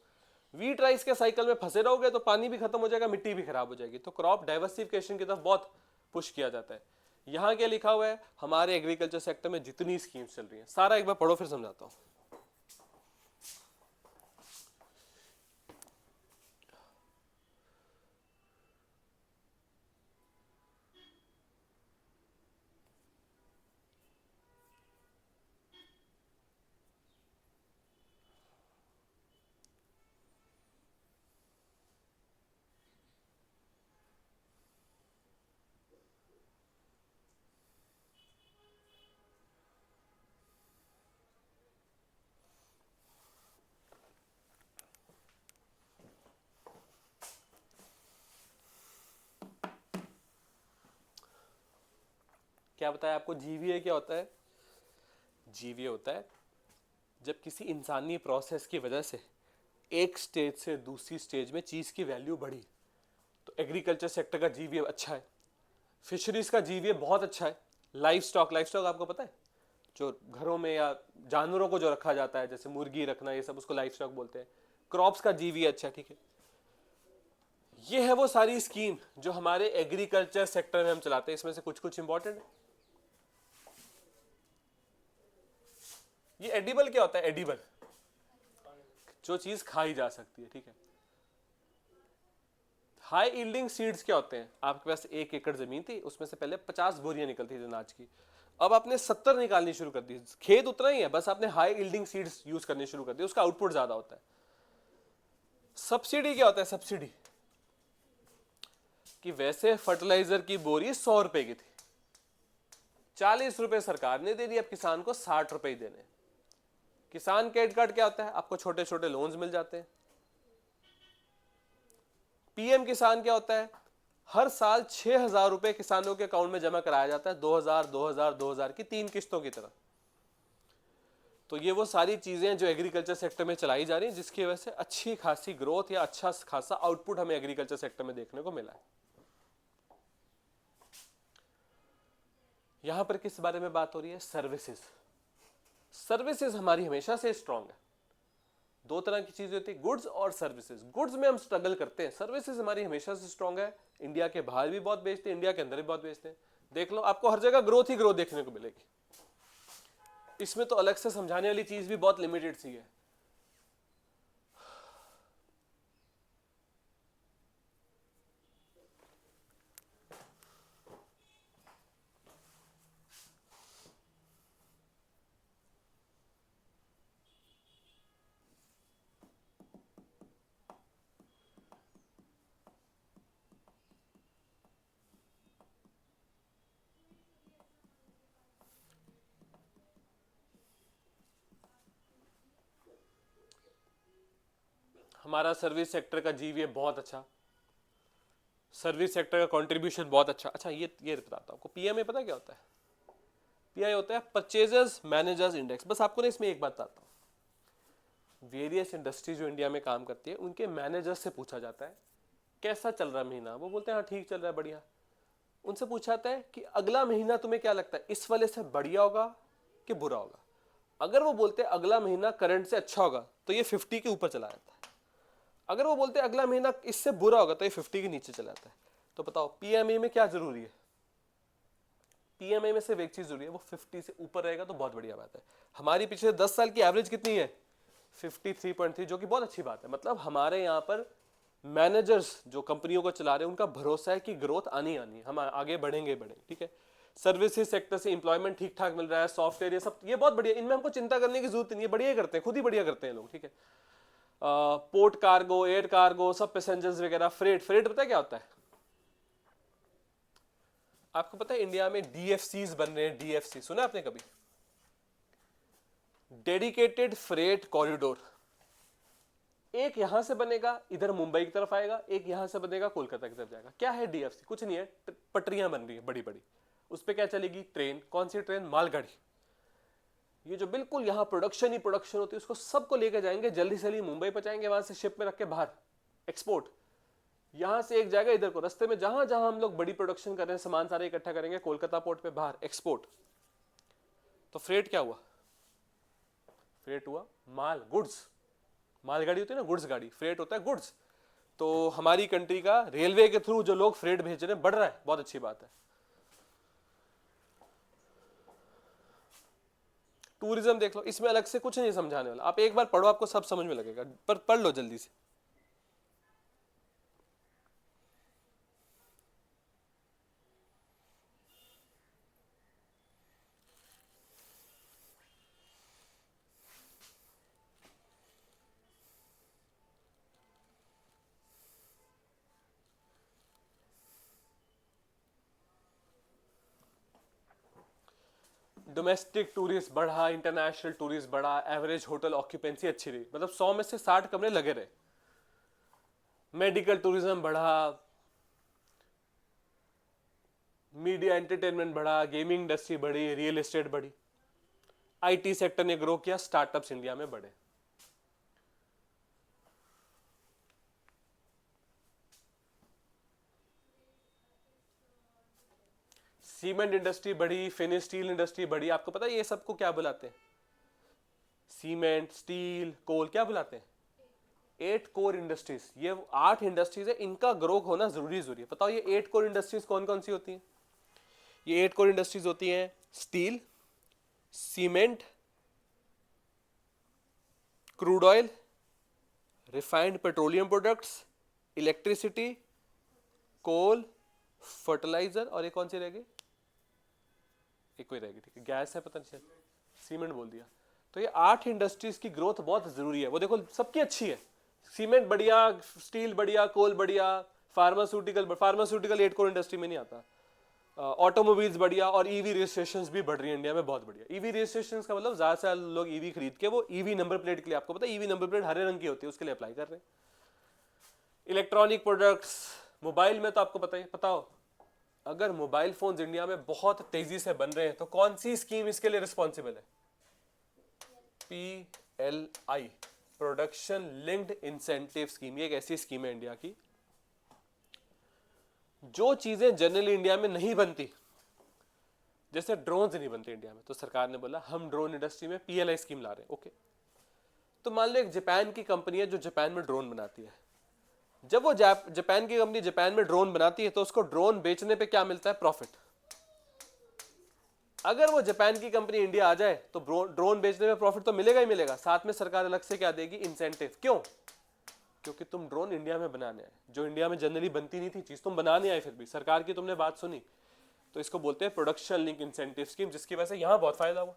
वीट राइस के साइकिल में फंसे रहोगे तो पानी भी खत्म हो जाएगा, मिट्टी भी खराब हो जाएगी। तो क्रॉप डाइवर्सिफिकेशन की तरफ बहुत पुश किया जाता है। यहां क्या लिखा हुआ है? हमारे एग्रीकल्चर सेक्टर में जितनी स्कीम्स चल रही हैं, सारा एक बार पढ़ो फिर समझाता हूं। क्या बताया आपको? जीवीए क्या होता है? जीवीए होता है जब किसी इंसानी प्रोसेस की वजह से एक स्टेज से दूसरी स्टेज में चीज़ की वैल्यू बढ़ी, तो एग्रीकल्चर सेक्टर का जीवीए अच्छा है, फिशरीज का जीवीए बहुत अच्छा है, लाइफ स्टॉक आपको पता है, जो घरों में या जानवरों को जो रखा जाता है जैसे मुर्गी रखना, ये सब उसको लाइफ स्टॉक बोलते हैं, क्रॉप्स का जीवीए अच्छा है, ठीक है। ये है वो सारी स्कीम जो हमारे एग्रीकल्चर सेक्टर में हम चलाते हैं। इसमें से कुछ कुछ इंपॉर्टेंट है। ये एडिबल क्या होता है? एडिबल जो चीज खाई जा सकती है, ठीक है। हाई यील्डिंग सीड्स क्या होते हैं? आपके पास 1 एकड़ जमीन थी, उसमें से पहले 50 बोरियां निकलती थी अनाज की, अब आपने 70 निकालनी शुरू कर दी। खेत उतना ही है, बस आपने हाई यील्डिंग सीड्स यूज करनी शुरू कर दी, उसका आउटपुट ज्यादा होता है। सब्सिडी क्या होता है? सब्सिडी कि वैसे फर्टिलाइजर की बोरी 100 रुपए की थी, 40 रुपए सरकार ने दे दी, अब किसान को 60 रुपए देने। किसान क्रेडिट कार्ड क्या होता है? आपको छोटे छोटे लोन्स मिल जाते हैं। पीएम किसान क्या होता है? हर साल 6,000 रुपए किसानों के अकाउंट में जमा कराया जाता है, 2,000 2,000 2,000 की 3 किस्तों की तरह। तो ये वो सारी चीजें जो एग्रीकल्चर सेक्टर में चलाई जा रही हैं, जिसकी वजह से अच्छी खासी ग्रोथ या अच्छा खासा आउटपुट हमें एग्रीकल्चर सेक्टर में देखने को मिला है। यहां पर किस बारे में बात हो रही है? सर्विसेज। सर्विसेज हमारी हमेशा से स्ट्रांग है। दो तरह की चीजें होती है, गुड्स और सर्विसेज। गुड्स में हम स्ट्रगल करते हैं, सर्विसेज हमारी हमेशा से स्ट्रांग है। इंडिया के बाहर भी बहुत बेचते हैं, इंडिया के अंदर भी बहुत बेचते हैं। देख लो, आपको हर जगह ग्रोथ ही ग्रोथ देखने को मिलेगी। इसमें तो अलग से समझाने वाली चीज भी बहुत लिमिटेड सी है। हमारा सर्विस सेक्टर का जीवीए बहुत अच्छा, सर्विस सेक्टर का कंट्रीब्यूशन बहुत अच्छा। अच्छा, ये बताता हूँ आपको, पीएमए पता क्या होता है? पीआई होता है परचेजर्स मैनेजर्स इंडेक्स। बस आपको ना इसमें एक बात बताता हूँ, वेरियस इंडस्ट्री जो इंडिया में काम करती है, उनके मैनेजर्स से पूछा जाता है कैसा चल रहा महीना, वो बोलते हैं हाँ ठीक चल रहा है, बढ़िया। उनसे पूछा जाता है कि अगला महीना तुम्हें क्या लगता है, इस वाले से बढ़िया होगा कि बुरा होगा? अगर वो बोलते हैं अगला महीना करंट से अच्छा होगा, तो ये 50 के ऊपर चला जाता है। अगर वो बोलते हैं अगला महीना इससे बुरा होगा, तो ये 50 के नीचे चला जाता है। तो बताओ पीएमए में क्या जरूरी है? पीएमए में सिर्फ एक चीज जरूरी है, वो 50 से ऊपर रहेगा तो बहुत बढ़िया बात है। हमारी पिछले 10 साल की एवरेज कितनी है? 53.3, जो कि बहुत अच्छी बात है। मतलब हमारे यहाँ पर मैनेजर्स जो कंपनियों को चला रहे हैं, उनका भरोसा है कि ग्रोथ आनी है, हम आगे बढ़ेंगे, ठीक है। सर्विसेज सेक्टर से एम्प्लॉयमेंट ठीक ठाक मिल रहा है, सॉफ्टवेयर, ये सब ये बहुत बढ़िया, इनमें हमको चिंता करने की जरूरत नहीं है, बढ़िया करते हैं, खुद ही बढ़िया करते हैं लोग, ठीक है। पोर्ट कार्गो, एयर कार्गो, सब पैसेंजर्स वगैरह, फ्रेट पता है क्या होता है? आपको पता है इंडिया में डीएफसीज बन रहे हैं? डीएफसी सुना आपने कभी? Dedicated freight corridor. एक यहां से बनेगा, इधर मुंबई की तरफ आएगा, एक यहां से बनेगा कोलकाता की तरफ जाएगा। क्या है डीएफसी? कुछ नहीं है, पटरियां बन रही है बड़ी बड़ी, उस पर क्या चलेगी? ट्रेन। कौन सी ट्रेन? मालगाड़ी। ये जो बिल्कुल यहाँ प्रोडक्शन ही प्रोडक्शन होती है, उसको सबको लेकर जाएंगे, जल्दी से जल्दी मुंबई पहुंचाएंगे, वहां से शिप में रख के बाहर एक्सपोर्ट। यहां से एक जाएगा इधर को, रस्ते में जहां जहां हम लोग बड़ी प्रोडक्शन कर रहे हैं, सामान सारे इकट्ठा करेंगे कोलकाता पोर्ट पे, बाहर एक्सपोर्ट। तो फ्रेट क्या हुआ? फ्रेट हुआ माल, गुड्स। मालगाड़ी होती है ना, गुड्स गाड़ी, फ्रेट होता है गुड्स। तो हमारी कंट्री का रेलवे के थ्रू जो लोग फ्रेट भेज रहे हैं बढ़ रहा है, बहुत अच्छी बात है। टूरिज्म देख लो, इसमें अलग से कुछ नहीं समझाने वाला, आप एक बार पढ़ो, आपको सब समझ में लगेगा, पर पढ़ लो जल्दी से। डोमेस्टिक टूरिस्ट बढ़ा, इंटरनेशनल टूरिस्ट बढ़ा, एवरेज होटल ऑक्यूपेंसी अच्छी रही, मतलब 100 में से 60 कमरे लगे रहे। मेडिकल टूरिज्म बढ़ा, मीडिया एंटरटेनमेंट बढ़ा, गेमिंग इंडस्ट्री बढ़ी, रियल एस्टेट बढ़ी। आईटी सेक्टर ने ग्रो किया, स्टार्टअप्स इंडिया में बढ़े। सीमेंट इंडस्ट्री बढ़ी, फिनिश स्टील इंडस्ट्री बढ़ी। आपको पता है ये सबको क्या बुलाते हैं? सीमेंट, स्टील, कोल, क्या बुलाते हैं? 8 कोर इंडस्ट्रीज। ये 8 इंडस्ट्रीज है, इनका ग्रो होना जरूरी है। बताओ ये 8 कोर इंडस्ट्रीज कौन कौन सी होती हैं? ये 8 कोर इंडस्ट्रीज होती हैं steel, cement, crude oil, refined petroleum products, electricity, coal, fertilizer, और एक कौन सी रहेगी? एक कोई रहेगी, ठीक है, गैस है, पता नहीं, सीमेंट बोल दिया। तो ये 8 इंडस्ट्रीज की ग्रोथ बहुत जरूरी है। वो देखो सबकी अच्छी है, सीमेंट बढ़िया, स्टील बढ़िया, कोल बढ़िया, फार्मास्यूटिकल 8 कोर इंडस्ट्री में नहीं आता, ऑटोमोबाइल्स बढ़िया, और ईवी रजिस्ट्रेशंस भी बढ़ रही है इंडिया में, बहुत बढ़िया। ईवी रजिस्ट्रेशंस का मतलब ज्यादा से ज्यादा लोग ईवी खरीद के वो ईवी नंबर प्लेट के लिए, आपको पता है ईवी नंबर प्लेट हरे रंग की होती है, उसके लिए अप्लाई कर रहे हैं। इलेक्ट्रॉनिक प्रोडक्ट्स, मोबाइल में तो आपको पता हो, अगर मोबाइल फोन्स इंडिया में बहुत तेजी से बन रहे हैं तो कौन सी स्कीम इसके लिए रिस्पॉन्सिबल है? PLI, production linked incentive scheme. ये एक ऐसी स्कीम है इंडिया की, जो चीजें जनरली इंडिया में नहीं बनती, जैसे ड्रोन्स नहीं बनते इंडिया में, तो सरकार ने बोला हम ड्रोन इंडस्ट्री में PLI स्कीम ला रहे हैं। ओके, तो मान लो एक जापान की कंपनी है जो जापान में ड्रोन बनाती है। जब वो जापान की कंपनी जापान में ड्रोन बनाती है तो उसको ड्रोन बेचने पे क्या मिलता है? प्रॉफिट। अगर वो जापान की कंपनी इंडिया आ जाए तो ड्रोन बेचने में प्रॉफिट तो मिलेगा ही मिलेगा, साथ में सरकार अलग से क्या देगी? इंसेंटिव। क्यों? क्योंकि तुम ड्रोन इंडिया में बनाने आए, जो इंडिया में जनरली बनती नहीं थी चीज, तुम बनाने आए, फिर भी सरकार की तुमने बात सुनी, तो इसको बोलते हैं प्रोडक्शन लिंक इंसेंटिव स्कीम, जिसकी वजह से यहां बहुत फायदा हुआ।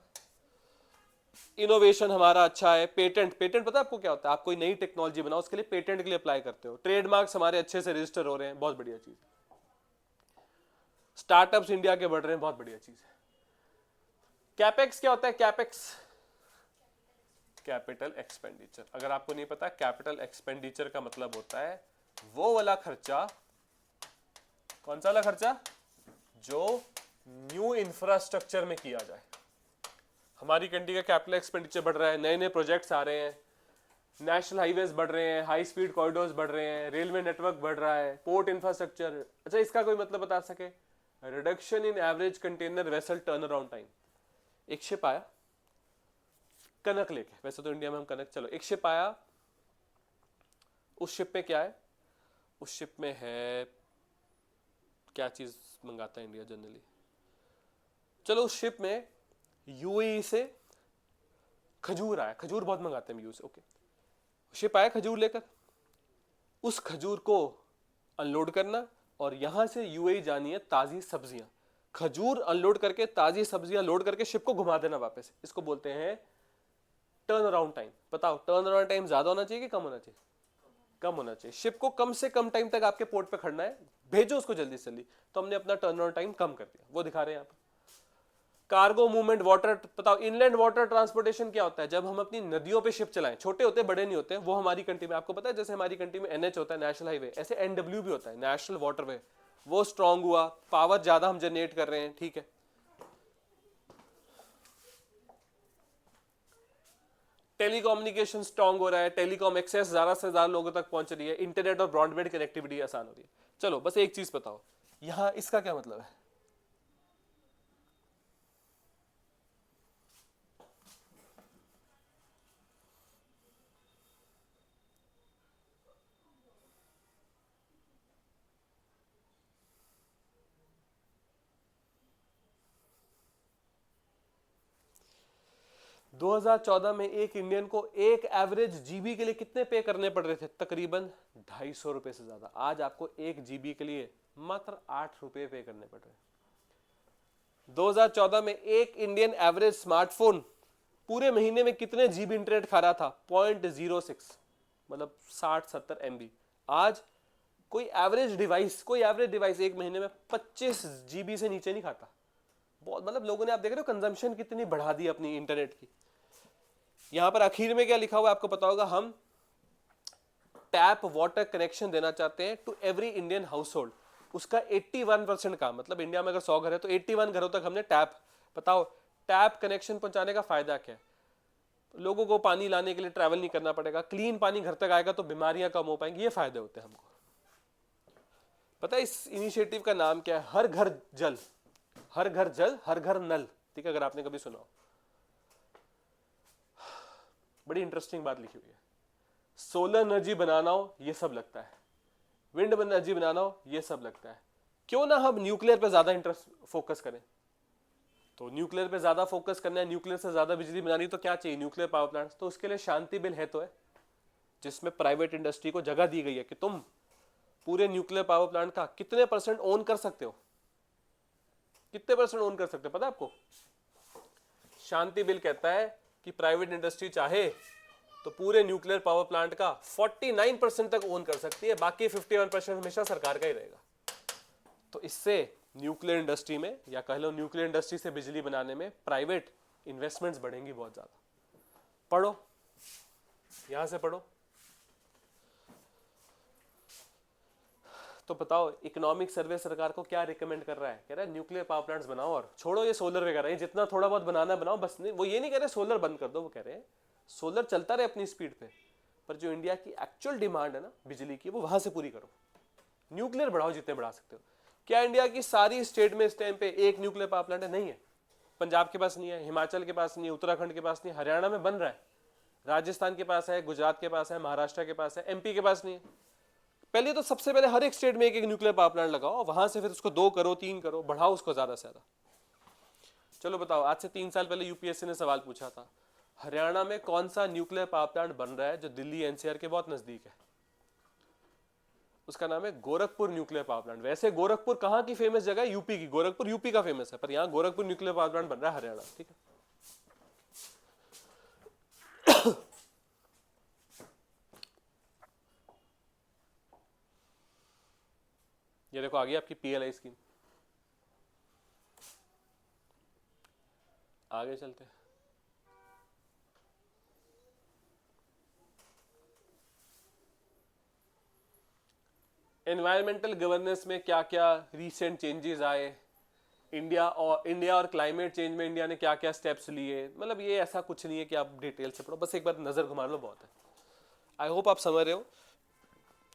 इनोवेशन हमारा अच्छा है। पेटेंट पता है आपको क्या होता है? आप कोई नई टेक्नोलॉजी बनाओ, उसके लिए पेटेंट के लिए अप्लाई करते हो। ट्रेडमार्क्स हमारे अच्छे से रजिस्टर हो रहे हैं, बहुत बढ़िया चीज। स्टार्टअप्स इंडिया के बढ़ रहे हैं, बहुत बढ़िया चीज है। कैपेक्स क्या होता है? Capex capital expenditure. अगर आपको नहीं पता, कैपिटल एक्सपेंडिचर का मतलब होता है वो वाला खर्चा, कौन सा वाला खर्चा? जो न्यू इंफ्रास्ट्रक्चर में किया जाए। हमारी कंट्री का कैपिटल एक्सपेंडिचर बढ़ रहा है, नए नए प्रोजेक्ट्स आ रहे हैं, नेशनल हाईवेज बढ़ रहे हैं, हाई स्पीड कॉरिडोर्स बढ़ रहे हैं, रेलवे नेटवर्क बढ़ रहा है, पोर्ट इंफ्रास्ट्रक्चर। अच्छा, इसका कोई मतलब बता सके? Reduction in average container vessel turn around time. एक शिप आया कनक लेके, वैसे तो इंडिया में हम कनक, चलो एक शिप आया, उस शिप में क्या है? उस शिप में है, क्या चीज मंगाता है इंडिया जनरली? चलो उस शिप में यूएई से खजूर आया, खजूर बहुत मंगाते हैं यूएई से। ओके, शिप आया खजूर लेकर, उस खजूर को अनलोड करना और यहां से यूएई जानी है ताजी सब्जियां। खजूर अनलोड करके ताजी सब्जियां लोड करके शिप को घुमा देना वापस। इसको बोलते हैं टर्न अराउंड टाइम। बताओ टर्न अराउंड टाइम ज्यादा होना चाहिए कि कम होना चाहिए? कम होना चाहिए। शिप को कम से कम टाइम तक आपके पोर्ट पे खड़ना है, भेजो उसको जल्दी से जल्दी। तो हमने अपना टर्न अराउंड टाइम कम कर दिया, वो दिखा रहे हैं यहाँ पर। कार्गो मूवमेंट, वाटर, बताओ इनलैंड वाटर ट्रांसपोर्टेशन क्या होता है? जब हम अपनी नदियों पे शिप चलाएं, छोटे होते हैं बड़े नहीं होते, वो हमारी कंट्री में, आपको पता है जैसे हमारी कंट्री में NH होता है, नेशनल हाईवे, ऐसे NW भी होता है, नेशनल वाटरवे। वो स्ट्रांग हुआ, पावर ज्यादा हम जनरेट कर रहे हैं, ठीक है। टेलीकम्युनिकेशन स्ट्रांग हो रहा है, टेलीकॉम एक्सेस ज्यादा से ज्यादा लोगों तक पहुंच रही है, इंटरनेट और ब्रॉडबैंड कनेक्टिविटी आसान हो रही है। चलो बस एक चीज बताओ, यहां इसका क्या मतलब है? 2014 में एक इंडियन को एक एवरेज जीबी के लिए कितने पे करने पड़ रहे थे? तकरीबन 250 रुपए से ज्यादा। आज आपको 1 जीबी के लिए मात्र 8 रुपए पे करने पड़ रहे हैं। 2014 में एक इंडियन एवरेज स्मार्टफोन पूरे महीने में कितने जीबी इंटरनेट खा रहा था? 0.06, मतलब 60-70 MB। आज कोई एवरेज डिवाइस एक महीने में 25 जीबी से नीचे नहीं खाता। बहुत, मतलब लोगों ने, आप देख रहे हो कंजम्पशन कितनी बढ़ा दी अपनी इंटरनेट की। यहां पर आखिर में क्या लिखा हुआ है आपको पता होगा, हम टैप वाटर कनेक्शन देना चाहते हैं to every Indian household. उसका 81% का मतलब, इंडिया में अगर 100 घर है तो 81 घरों तक हमने टैप, बताओ टैप कनेक्शन पहुंचाने का फायदा क्या है? लोगों को पानी लाने के लिए ट्रैवल नहीं करना पड़ेगा, क्लीन पानी घर तक आएगा तो बीमारियां कम हो पाएंगी, ये फायदे होते हैं हमको। पता है इस इनिशिएटिव का नाम क्या है? हर घर जल, हर घर जल हर घर नल। ठीक है, अगर आपने कभी सुना हो। बड़ी इंटरेस्टिंग बात लिखी हुई है। सोलर एनर्जी बनाना हो ये सब लगता है, विंड एनर्जी बनाना हो ये सब लगता है, क्यों ना हम न्यूक्लियर पे ज्यादा इंटरेस्ट फोकस करें? तो न्यूक्लियर पे ज्यादा फोकस करना है, न्यूक्लियर से ज्यादा बिजली बनानी, तो क्या चाहिए? Nuclear power plant. तो उसके लिए शांति बिल है तो है, जिसमें प्राइवेट इंडस्ट्री को जगह दी गई है कि तुम पूरे न्यूक्लियर पावर प्लांट का कितने % ओन कर सकते हो, कितने % ओन कर सकते हो पता है आपको? शांति बिल कहता है कि प्राइवेट इंडस्ट्री चाहे तो पूरे न्यूक्लियर पावर प्लांट का 49% तक ओन कर सकती है, बाकी 51% हमेशा सरकार का ही रहेगा। तो इससे न्यूक्लियर इंडस्ट्री में, या कह लो न्यूक्लियर इंडस्ट्री से बिजली बनाने में प्राइवेट इन्वेस्टमेंट्स बढ़ेंगी बहुत ज्यादा। पढ़ो, यहां से पढ़ो। तो बताओ इकोनॉमिक सर्वे सरकार को क्या रिकमेंड कर रहा है? कह रहा है न्यूक्लियर पावर प्लांट्स बनाओ और छोड़ो ये सोलर वगैरह, ये जितना थोड़ा बहुत बनाना बनाओ बस। नहीं, वो ये नहीं कह रहे सोलर बंद कर दो, वो कह रहे हैं सोलर चलता रहे अपनी स्पीड पे, पर जो इंडिया की एक्चुअल डिमांड है ना बिजली की, वो वहां से पूरी करो। न्यूक्लियर बढ़ाओ जितने बढ़ा सकते हो। क्या इंडिया की सारी स्टेट में इस टाइम पे एक न्यूक्लियर पावर प्लांट है? नहीं है। पंजाब के पास नहीं है, हिमाचल के पास नहीं है, उत्तराखंड के पास नहीं है, हरियाणा में बन रहा है, राजस्थान के पास है, गुजरात के पास है, महाराष्ट्र के पास है, एमपी के पास नहीं है। पहले तो सबसे पहले हर एक स्टेट में एक एक न्यूक्लियर पावर प्लांट लगाओ, वहां से फिर उसको 2 करो 3 करो, बढ़ाओ उसको ज्यादा से ज्यादा। चलो बताओ, आज से 3 साल पहले यूपीएससी ने सवाल पूछा था, हरियाणा में कौन सा न्यूक्लियर पावर प्लांट बन रहा है जो दिल्ली एनसीआर के बहुत नजदीक है? उसका नाम है गोरखपुर न्यूक्लियर पावर प्लांट। वैसे गोरखपुर कहाँ की फेमस जगह है? यूपी की। गोरखपुर यूपी का फेमस है, पर यहाँ गोरखपुर न्यूक्लियर पावर प्लांट बन रहा है हरियाणा। ठीक है, ये देखो आ गई आपकी पीएलआई स्कीम। आगे चलते हैं। एनवायरमेंटल गवर्नेंस में क्या क्या रीसेंट चेंजेस आए, इंडिया और क्लाइमेट चेंज में इंडिया ने क्या क्या स्टेप्स लिए, मतलब ये ऐसा कुछ नहीं है कि आप डिटेल से पढ़ो, बस एक बार नजर घुमा लो बहुत है। आई होप आप समझ रहे हो।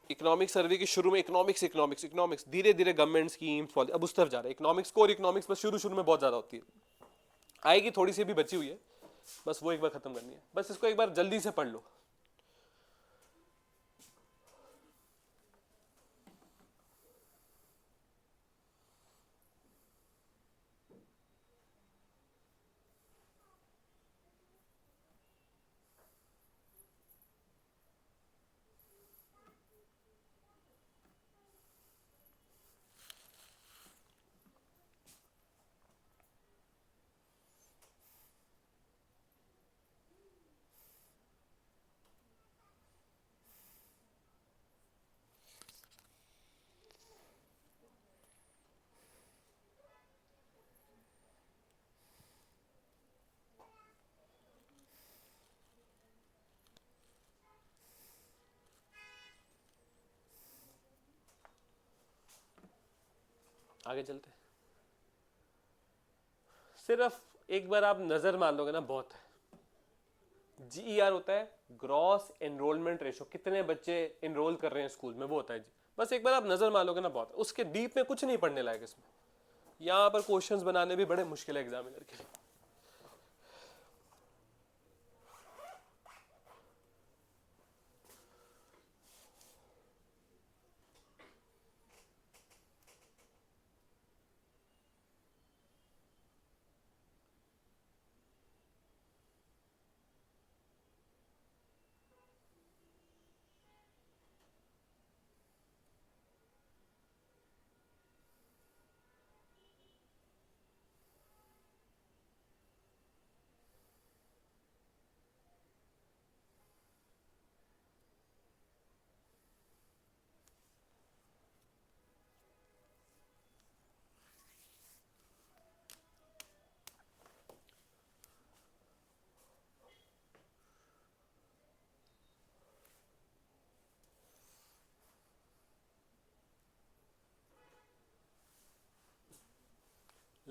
इकोनॉमिक सर्वे के शुरू में इकोनॉमिक्स इकोनॉमिक्स इकोनॉमिक्स, धीरे धीरे गवर्नमेंट स्कीम्स अब उस तरफ जा रहा है। इकोनॉमिक्स को और इकोनॉमिक्स बस शुरू शुरू में बहुत ज्यादा होती है, आएगी थोड़ी सी भी बची हुई है, बस वो एक बार खत्म करनी है। बस इसको एक बार जल्दी से पढ़ लो। आगे चलते हैं। सिर्फ एक बार आप नजर मान लोगे ना बहुत है। जीईआर होता है ग्रॉस एनरोलमेंट रेशो, कितने बच्चे एनरोल कर रहे हैं स्कूल में, वो होता है जी। बस एक बार आप नजर मान लोगे ना बहुत है। उसके डीप में कुछ नहीं पढ़ने लायक इसमें। यहाँ पर क्वेश्चंस बनाने भी बड़े मुश्किल है एग्जामिनर के लिए।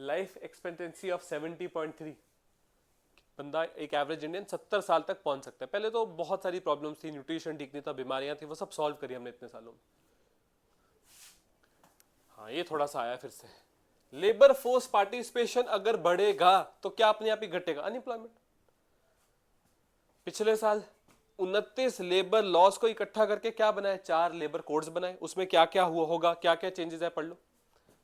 लाइफ एक्सपेक्टेंसी ऑफ 70.3, बंदा एक एवरेज इंडियन 70 साल तक पहुंच सकता है। पहले तो बहुत सारी प्रॉब्लम्स थी, न्यूट्रिशन ठीक नहीं था, बीमारियां थी, वो सब सॉल्व करी हमने इतने सालों में। हाँ ये थोड़ा सा आया फिर से। लेबर फोर्स पार्टिसिपेशन अगर बढ़ेगा तो क्या अपने आप ही घटेगा? अनएम्प्लॉयमेंट। पिछले साल 29 लेबर लॉज को इकट्ठा करके क्या बनाए? 4 लेबर कोड्स बनाए। उसमें क्या क्या हुआ होगा, क्या क्या चेंजेस है, पढ़ लो।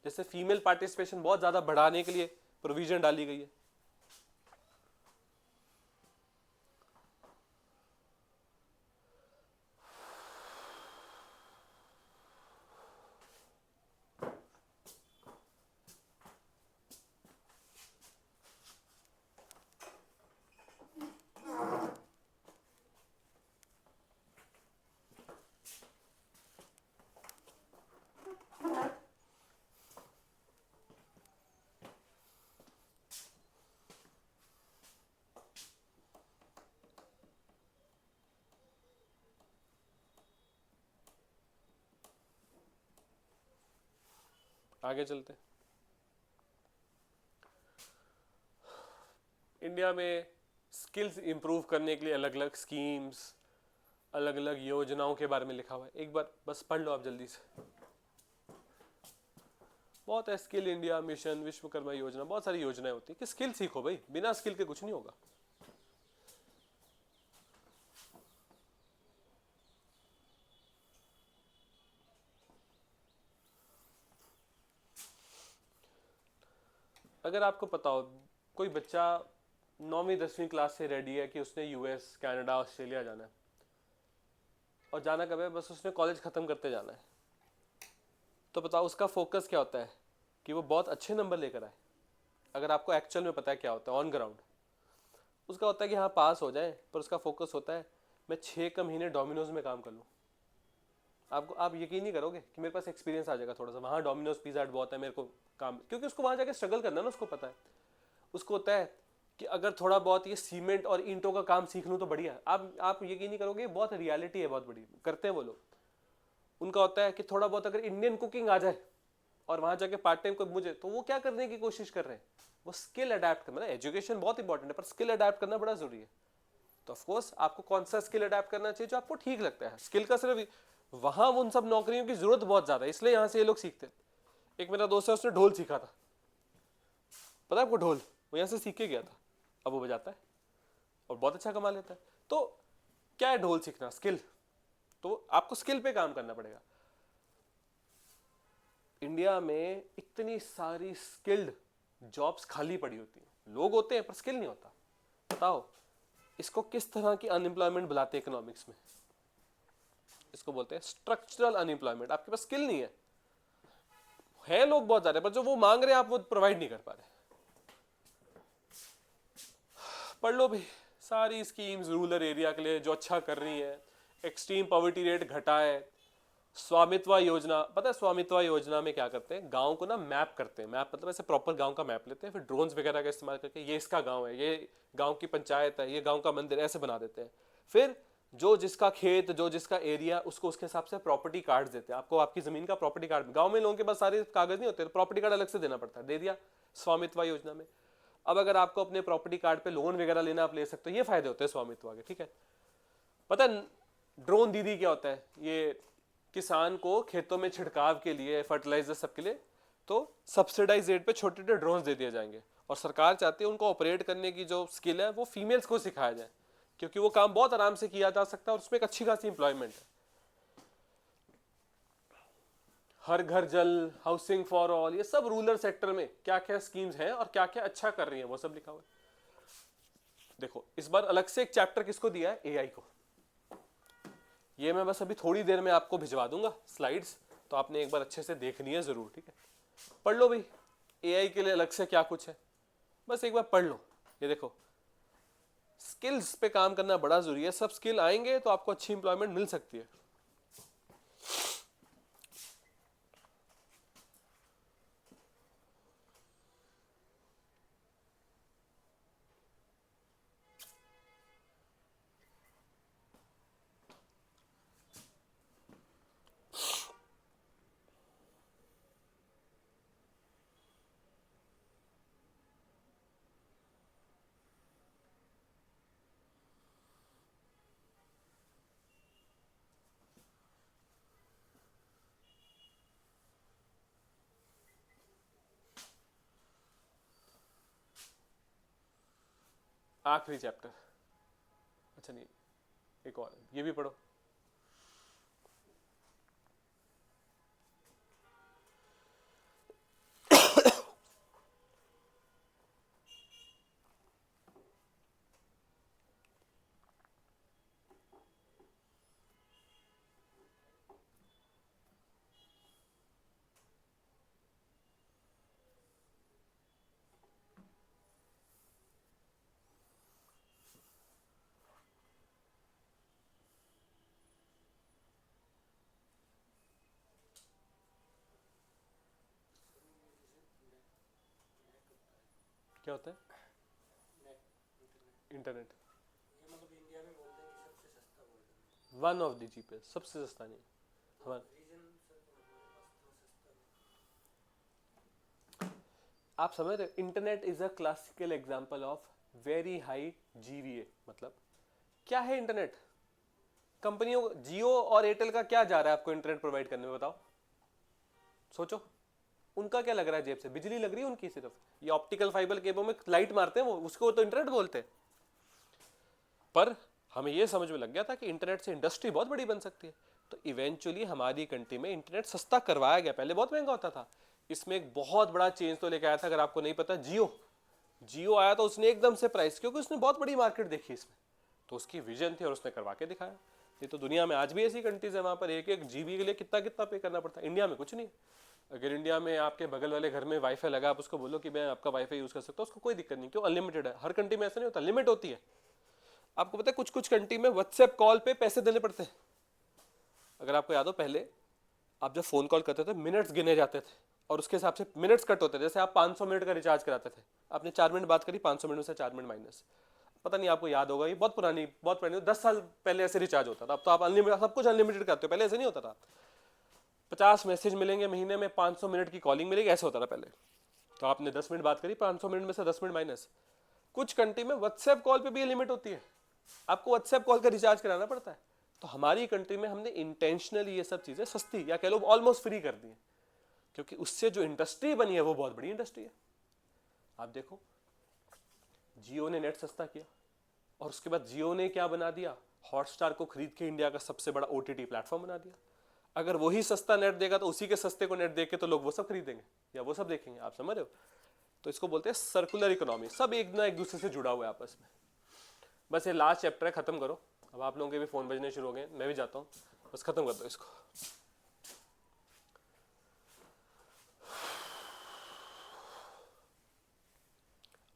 जैसे फीमेल पार्टिसिपेशन बहुत ज्यादा बढ़ाने के लिए प्रोविजन डाली गई है। आगे चलते। इंडिया में स्किल्स इंप्रूव करने के लिए अलग अलग स्कीम्स, अलग अलग योजनाओं के बारे में लिखा हुआ है। एक बार बस पढ़ लो आप जल्दी से। बहुत है, स्किल इंडिया मिशन, विश्वकर्मा योजना, बहुत सारी योजनाएं होती है कि स्किल सीखो भाई, बिना स्किल के कुछ नहीं होगा। अगर आपको पता हो कोई बच्चा 9वीं 10वीं क्लास से रेडी है कि उसने यूएस, कनाडा, ऑस्ट्रेलिया जाना है, और जाना कब है? बस उसने कॉलेज खत्म करते जाना है, तो बताओ उसका फोकस क्या होता है? कि वो बहुत अच्छे नंबर लेकर आए। अगर आपको एक्चुअल में पता है क्या होता है ऑन ग्राउंड, उसका होता है कि हाँ पास हो जाए, पर उसका फोकस होता है मैं 6 का महीने डोमिनोज में काम कर लूँ। आप यकीन नहीं करोगे कि मेरे पास एक्सपीरियंस आ जाएगा थोड़ा सा, वहाँ डोमिनोज पिज़्ज़ा हट बहुत है मेरे को काम, क्योंकि उसको वहाँ जाकर स्ट्रगल करना है ना, उसको पता है। उसको होता है कि अगर थोड़ा बहुत ये सीमेंट और ईंटों का काम सीख लूँ तो बढ़िया। आप यकीन नहीं करोगे, बहुत रियलिटी है, बहुत बड़ी करते हैं वो लोग। उनका होता है कि थोड़ा बहुत अगर इंडियन कुकिंग आ जाए और वहाँ जाके पार्ट टाइम को मुझे, तो वो क्या करने की कोशिश कर रहे हैं? वो स्किल अडेप्ट करना। एजुकेशन बहुत इंपॉर्टेंट है, पर स्किल अडेप्ट करना बड़ा जरूरी है। तो ऑफकोर्स आपको कौन सा स्किल अडेप्ट करना चाहिए जो आपको ठीक लगता है। स्किल का सिर्फ वहां उन सब नौकरियों की जरूरत बहुत ज्यादा है, इसलिए यहां से ये लोग सीखते हैं। एक मेरा दोस्त है, उसने ढोल सीखा था, पता है आपको ढोल? वो यहां से सीख के गया था, अब वो बजाता है और बहुत अच्छा कमा लेता है। तो क्या है ढोल सीखना? स्किल। तो आपको स्किल पे काम करना पड़ेगा। इंडिया में इतनी सारी स्किल्ड जॉब्स खाली पड़ी होती हैं, लोग होते हैं पर स्किल नहीं होता। बताओ इसको किस तरह की अनएम्प्लॉयमेंट बुलाते हैं इकोनॉमिक्स में? इसको बोलते हैं स्ट्रक्चरल अनएम्प्लॉयमेंट। आपके पास स्किल नहीं है लोग बहुत ज्यादा, पर जो वो मांग रहे हैं आप वो प्रोवाइड नहीं कर पा रहे। पढ़ लो भाई सारी स्कीम्स रूरल एरिया के लिए जो अच्छा कर रही है। एक्सट्रीम पॉवर्टी रेट घटा है। स्वामित्व योजना, पता है स्वामित्व योजना में क्या करते हैं? गांव को ना मैप करते हैं। मैप मतलब ऐसे प्रॉपर गांव का मैप लेते हैं, फिर ड्रोन्स वगैरह का इस्तेमाल करके ये इसका गांव है, ये गांव की पंचायत है, ये गांव का मंदिर, ऐसे बना देते हैं। फिर जो जिसका खेत, जो जिसका एरिया, उसको उसके हिसाब से प्रॉपर्टी कार्ड देते हैं। आपको आपकी जमीन का प्रॉपर्टी कार्ड, गांव में लोगों के पास सारे कागज नहीं होते, तो प्रॉपर्टी कार्ड अलग से देना पड़ता है, दे दिया स्वामित्व योजना में। अब अगर आपको अपने प्रॉपर्टी कार्ड पे लोन वगैरह लेना, आप ले सकते हो। ये फायदे होते हैं स्वामित्व के, ठीक है। पता है ड्रोन दीदी क्या होता है? ये किसान को खेतों में छिड़काव के लिए, फर्टिलाइजर सबके लिए, तो सब्सिडाइज रेट पे छोटे छोटे ड्रोन दे दिए जाएंगे। और सरकार चाहती है उनको ऑपरेट करने की जो स्किल है वो फीमेल्स को सिखाया जाए, क्योंकि वो काम बहुत आराम से किया जा सकता है और उसमें एक अच्छी खासी इंप्लॉयमेंट है। हर घर जल, हाउसिंग फॉर ऑल, ये सब रूरल सेक्टर में क्या क्या स्कीम्स हैं और क्या क्या अच्छा कर रही है वो सब लिखा हुआ है। देखो इस बार अलग से एक चैप्टर किसको दिया है? एआई को। ये मैं बस अभी थोड़ी देर में आपको भिजवा दूंगा स्लाइड्स, तो आपने एक बार अच्छे से देखनी है जरूर, ठीक है। पढ़ लो भाई एआई के लिए अलग से क्या कुछ है, बस एक बार पढ़ लो। ये देखो स्किल्स पे काम करना बड़ा जरूरी है। सब स्किल आएंगे तो आपको अच्छी इंप्लॉयमेंट मिल सकती है। आखिरी चैप्टर, अच्छा नहीं, एक और ये भी पढ़ो। क्या होता है internet? One of the cheapest, सबसे सस्ता नहीं हमारा। आप समझ रहे, internet is a classical example of very high GVA. मतलब क्या है इंटरनेट? कंपनियों, जियो और एयरटेल का क्या जा रहा है आपको इंटरनेट प्रोवाइड करने में, बताओ, सोचो। उनका क्या लग रहा है जेब से? बिजली लग रही है उनकी सिर्फ। ये ऑप्टिकल फाइबर केबल में लाइट मारते हैं वो, उसको तो इंटरनेट बोलते हैं। पर हमें ये समझ में लग गया था कि इंटरनेट से इंडस्ट्री बहुत बड़ी बन सकती है। तो इवेंचुअली हमारी कंट्री में इंटरनेट सस्ता करवाया गया। पहले बहुत महंगा होता था। इसमें एक बहुत बड़ा चेंज तो लेके आया था, अगर आपको नहीं पता, जियो। जियो आया तो उसने एकदम से प्राइस, क्योंकि उसने बहुत बड़ी मार्केट देखी इसमें, तो उसकी विजन थी और उसने करवा के दिखाया। ये तो दुनिया में आज भी ऐसी कंट्रीज है वहां पर एक एक जीबी के लिए कितना कितना पे करना पड़ता है। इंडिया में कुछ नहीं। अगर इंडिया में आपके बगल वाले घर में वाईफाई लगा, आप उसको बोलो कि मैं आपका वाईफाई यूज कर सकता हूँ, उसको कोई दिक्कत नहीं। क्यों? अनलिमिटेड है। हर कंट्री में ऐसा नहीं होता, लिमिट होती है। आपको पता है कुछ कुछ कंट्री में व्हाट्सएप कॉल पे पैसे देने पड़ते हैं। अगर आपको याद हो, पहले आप जब फोन कॉल करते थे मिनट्स गिने जाते थे और उसके हिसाब से मिनट्स कट होते थे। जैसे आप 500 मिनट का रिचार्ज कराते थे, आपने 4 मिनट बात करी, 500 मिनट में से 4 मिनट माइनस। पता नहीं आपको याद होगा, ये बहुत पुरानी 10 साल पहले ऐसे रिचार्ज होता था। अब तो आप अनलिमिटेड, सब कुछ अनलिमिटेड करते हो, पहले ऐसे नहीं होता था। 50 मैसेज मिलेंगे महीने में, 500 मिनट की कॉलिंग मिलेगी, ऐसा होता था पहले। तो आपने 10 मिनट बात करी, 500 मिनट में से 10 मिनट माइनस। कुछ कंट्री में व्हाट्सएप कॉल पे भी लिमिट होती है, आपको व्हाट्सएप कॉल का रिचार्ज कराना पड़ता है। तो हमारी कंट्री में हमने इंटेंशनली ये सब चीजें सस्ती या कह लो ऑलमोस्ट फ्री कर दी है, क्योंकि उससे जो इंडस्ट्री बनी है वो बहुत बड़ी इंडस्ट्री है। आप देखो, जियो ने नेट सस्ता किया और उसके बाद जियो ने क्या बना दिया, हॉटस्टार को खरीद के इंडिया का सबसे बड़ा ओटीटी प्लेटफॉर्म बना दिया। अगर वही सस्ता नेट देगा तो उसी के सस्ते को नेट देख के तो लोग वो सब खरीदेंगे या वो सब देखेंगे। आप समझ रहे हो? तो इसको बोलते हैं सर्कुलर इकोनॉमी। सब एक ना एक दूसरे से जुड़ा हुआ है आपस में। बस ये लास्ट चैप्टर है, खत्म करो। अब आप लोगों के भी फोन बजने शुरू हो गए, मैं भी जाता हूँ, बस खत्म कर दो इसको।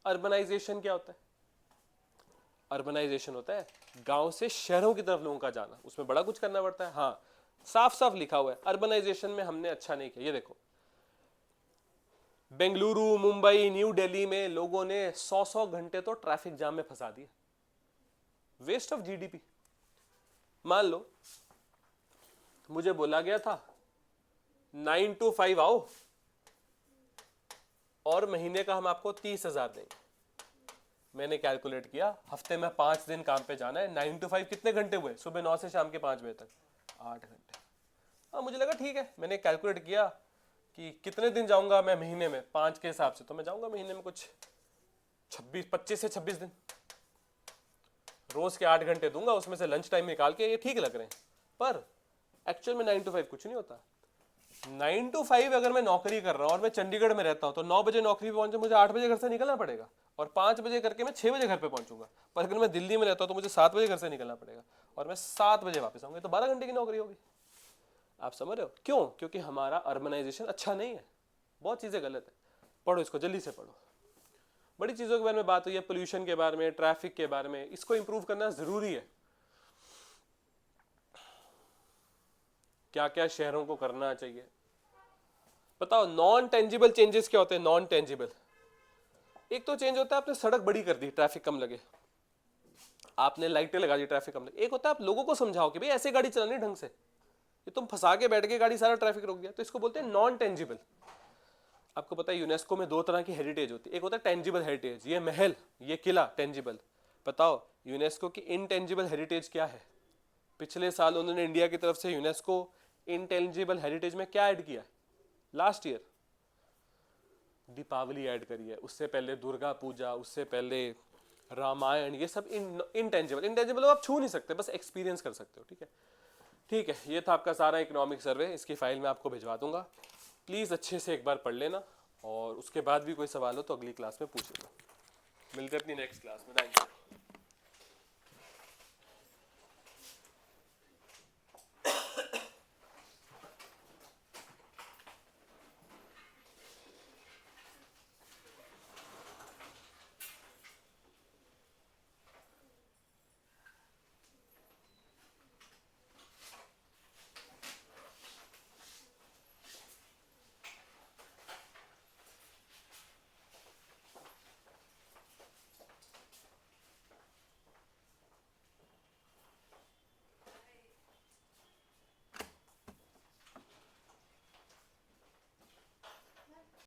अर्बनाइजेशन क्या होता है? अर्बनाइजेशन होता है गांव से शहरों की तरफ लोगों का जाना। उसमें बड़ा कुछ करना पड़ता है, हाँ, साफ साफ लिखा हुआ है। अर्बनाइजेशन में हमने अच्छा नहीं किया। ये देखो, बेंगलुरु, मुंबई, न्यू दिल्ली में लोगों ने 100 घंटे तो ट्रैफिक जाम में फंसा दिए। Waste of GDP. मान लो मुझे बोला गया था 9 to 5 आओ और महीने का हम आपको 30,000 देंगे। मैंने कैलकुलेट किया, हफ्ते में 5 दिन काम पे जाना है, 9 to 5 कितने घंटे हुए? सुबह 9 से शाम के 5 बजे तक, 8 घंटे। हाँ, मुझे लगा ठीक है। मैंने कैलकुलेट किया कि कितने दिन जाऊंगा मैं महीने में, 5 के हिसाब से तो मैं जाऊंगा महीने में कुछ 25 से 26 दिन। रोज के 8 घंटे दूंगा, उसमें से लंच टाइम निकाल के, ये ठीक लग रहे हैं। पर एक्चुअल में 9 to 5 कुछ नहीं होता। 9 to 5 अगर मैं नौकरी कर रहा हूँ और मैं चंडीगढ़ में रहता हूँ तो 9 बजे नौकरी पे पहुंचे, मुझे 8 बजे घर से निकलना पड़ेगा और 5 बजे करके मैं 6 बजे घर पे पहुंचूंगा। पर अगर मैं दिल्ली में रहता हूँ तो मुझे 7 बजे घर से निकलना पड़ेगा और मैं 7 बजे वापस आऊंगा। तो 12 घंटे की नौकरी होगी। आप समझ रहे हो? क्यों? क्योंकि हमारा अर्बनाइजेशन अच्छा नहीं है, बहुत चीजें गलत है। पढ़ो इसको, जल्दी से पढ़ो। बड़ी चीजों के बारे में बात हुई है, पोल्यूशन के बारे में, ट्रैफिक के बारे में। इसको इंप्रूव करना जरूरी है। क्या क्या शहरों को करना चाहिए बताओ। नॉन टेंजिबल चेंजेस क्या होते हैं? नॉन टेंजिबल, एक तो चेंज होता है आपने सड़क बड़ी कर दी, ट्रैफिक कम लगे, आपने लाइटें लगा दी, ट्रैफिक कम लगे। एक होता है आप लोगों को समझाओ कि भाई ऐसे गाड़ी चलानी ढंग से, ये तुम फंसा के बैठ गए गाड़ी, सारा ट्रैफिक रोक दिया। तो इसको बोलते हैं नॉन टेंजिबल। आपको पता है यूनेस्को में 2 तरह की हेरिटेज होती है। एक होता है टेंजिबल हेरिटेज, ये महल, ये किला टेंजिबल। बताओ यूनेस्को की इनटेंजिबल हेरिटेज क्या है? पिछले साल उन्होंने इंडिया की तरफ से यूनेस्को इनटेंजिबल हेरिटेज में क्या ऐड किया? लास्ट ईयर दीपावली ऐड करी है, उससे पहले दुर्गा पूजा, उससे पहले रामायण, ये सब इनटेंजिबल, इनटेंजिबल आप छू नहीं सकते, बस एक्सपीरियंस कर सकते हो। ठीक है, ठीक है, ये था आपका सारा इकोनॉमिक सर्वे। इसकी फाइल मैं आपको भिजवा दूंगा, प्लीज़ अच्छे से एक बार पढ़ लेना, और उसके बाद भी कोई सवाल हो तो अगली क्लास में पूछ लेना। मिलते हैं अपनी नेक्स्ट क्लास में। Thank you.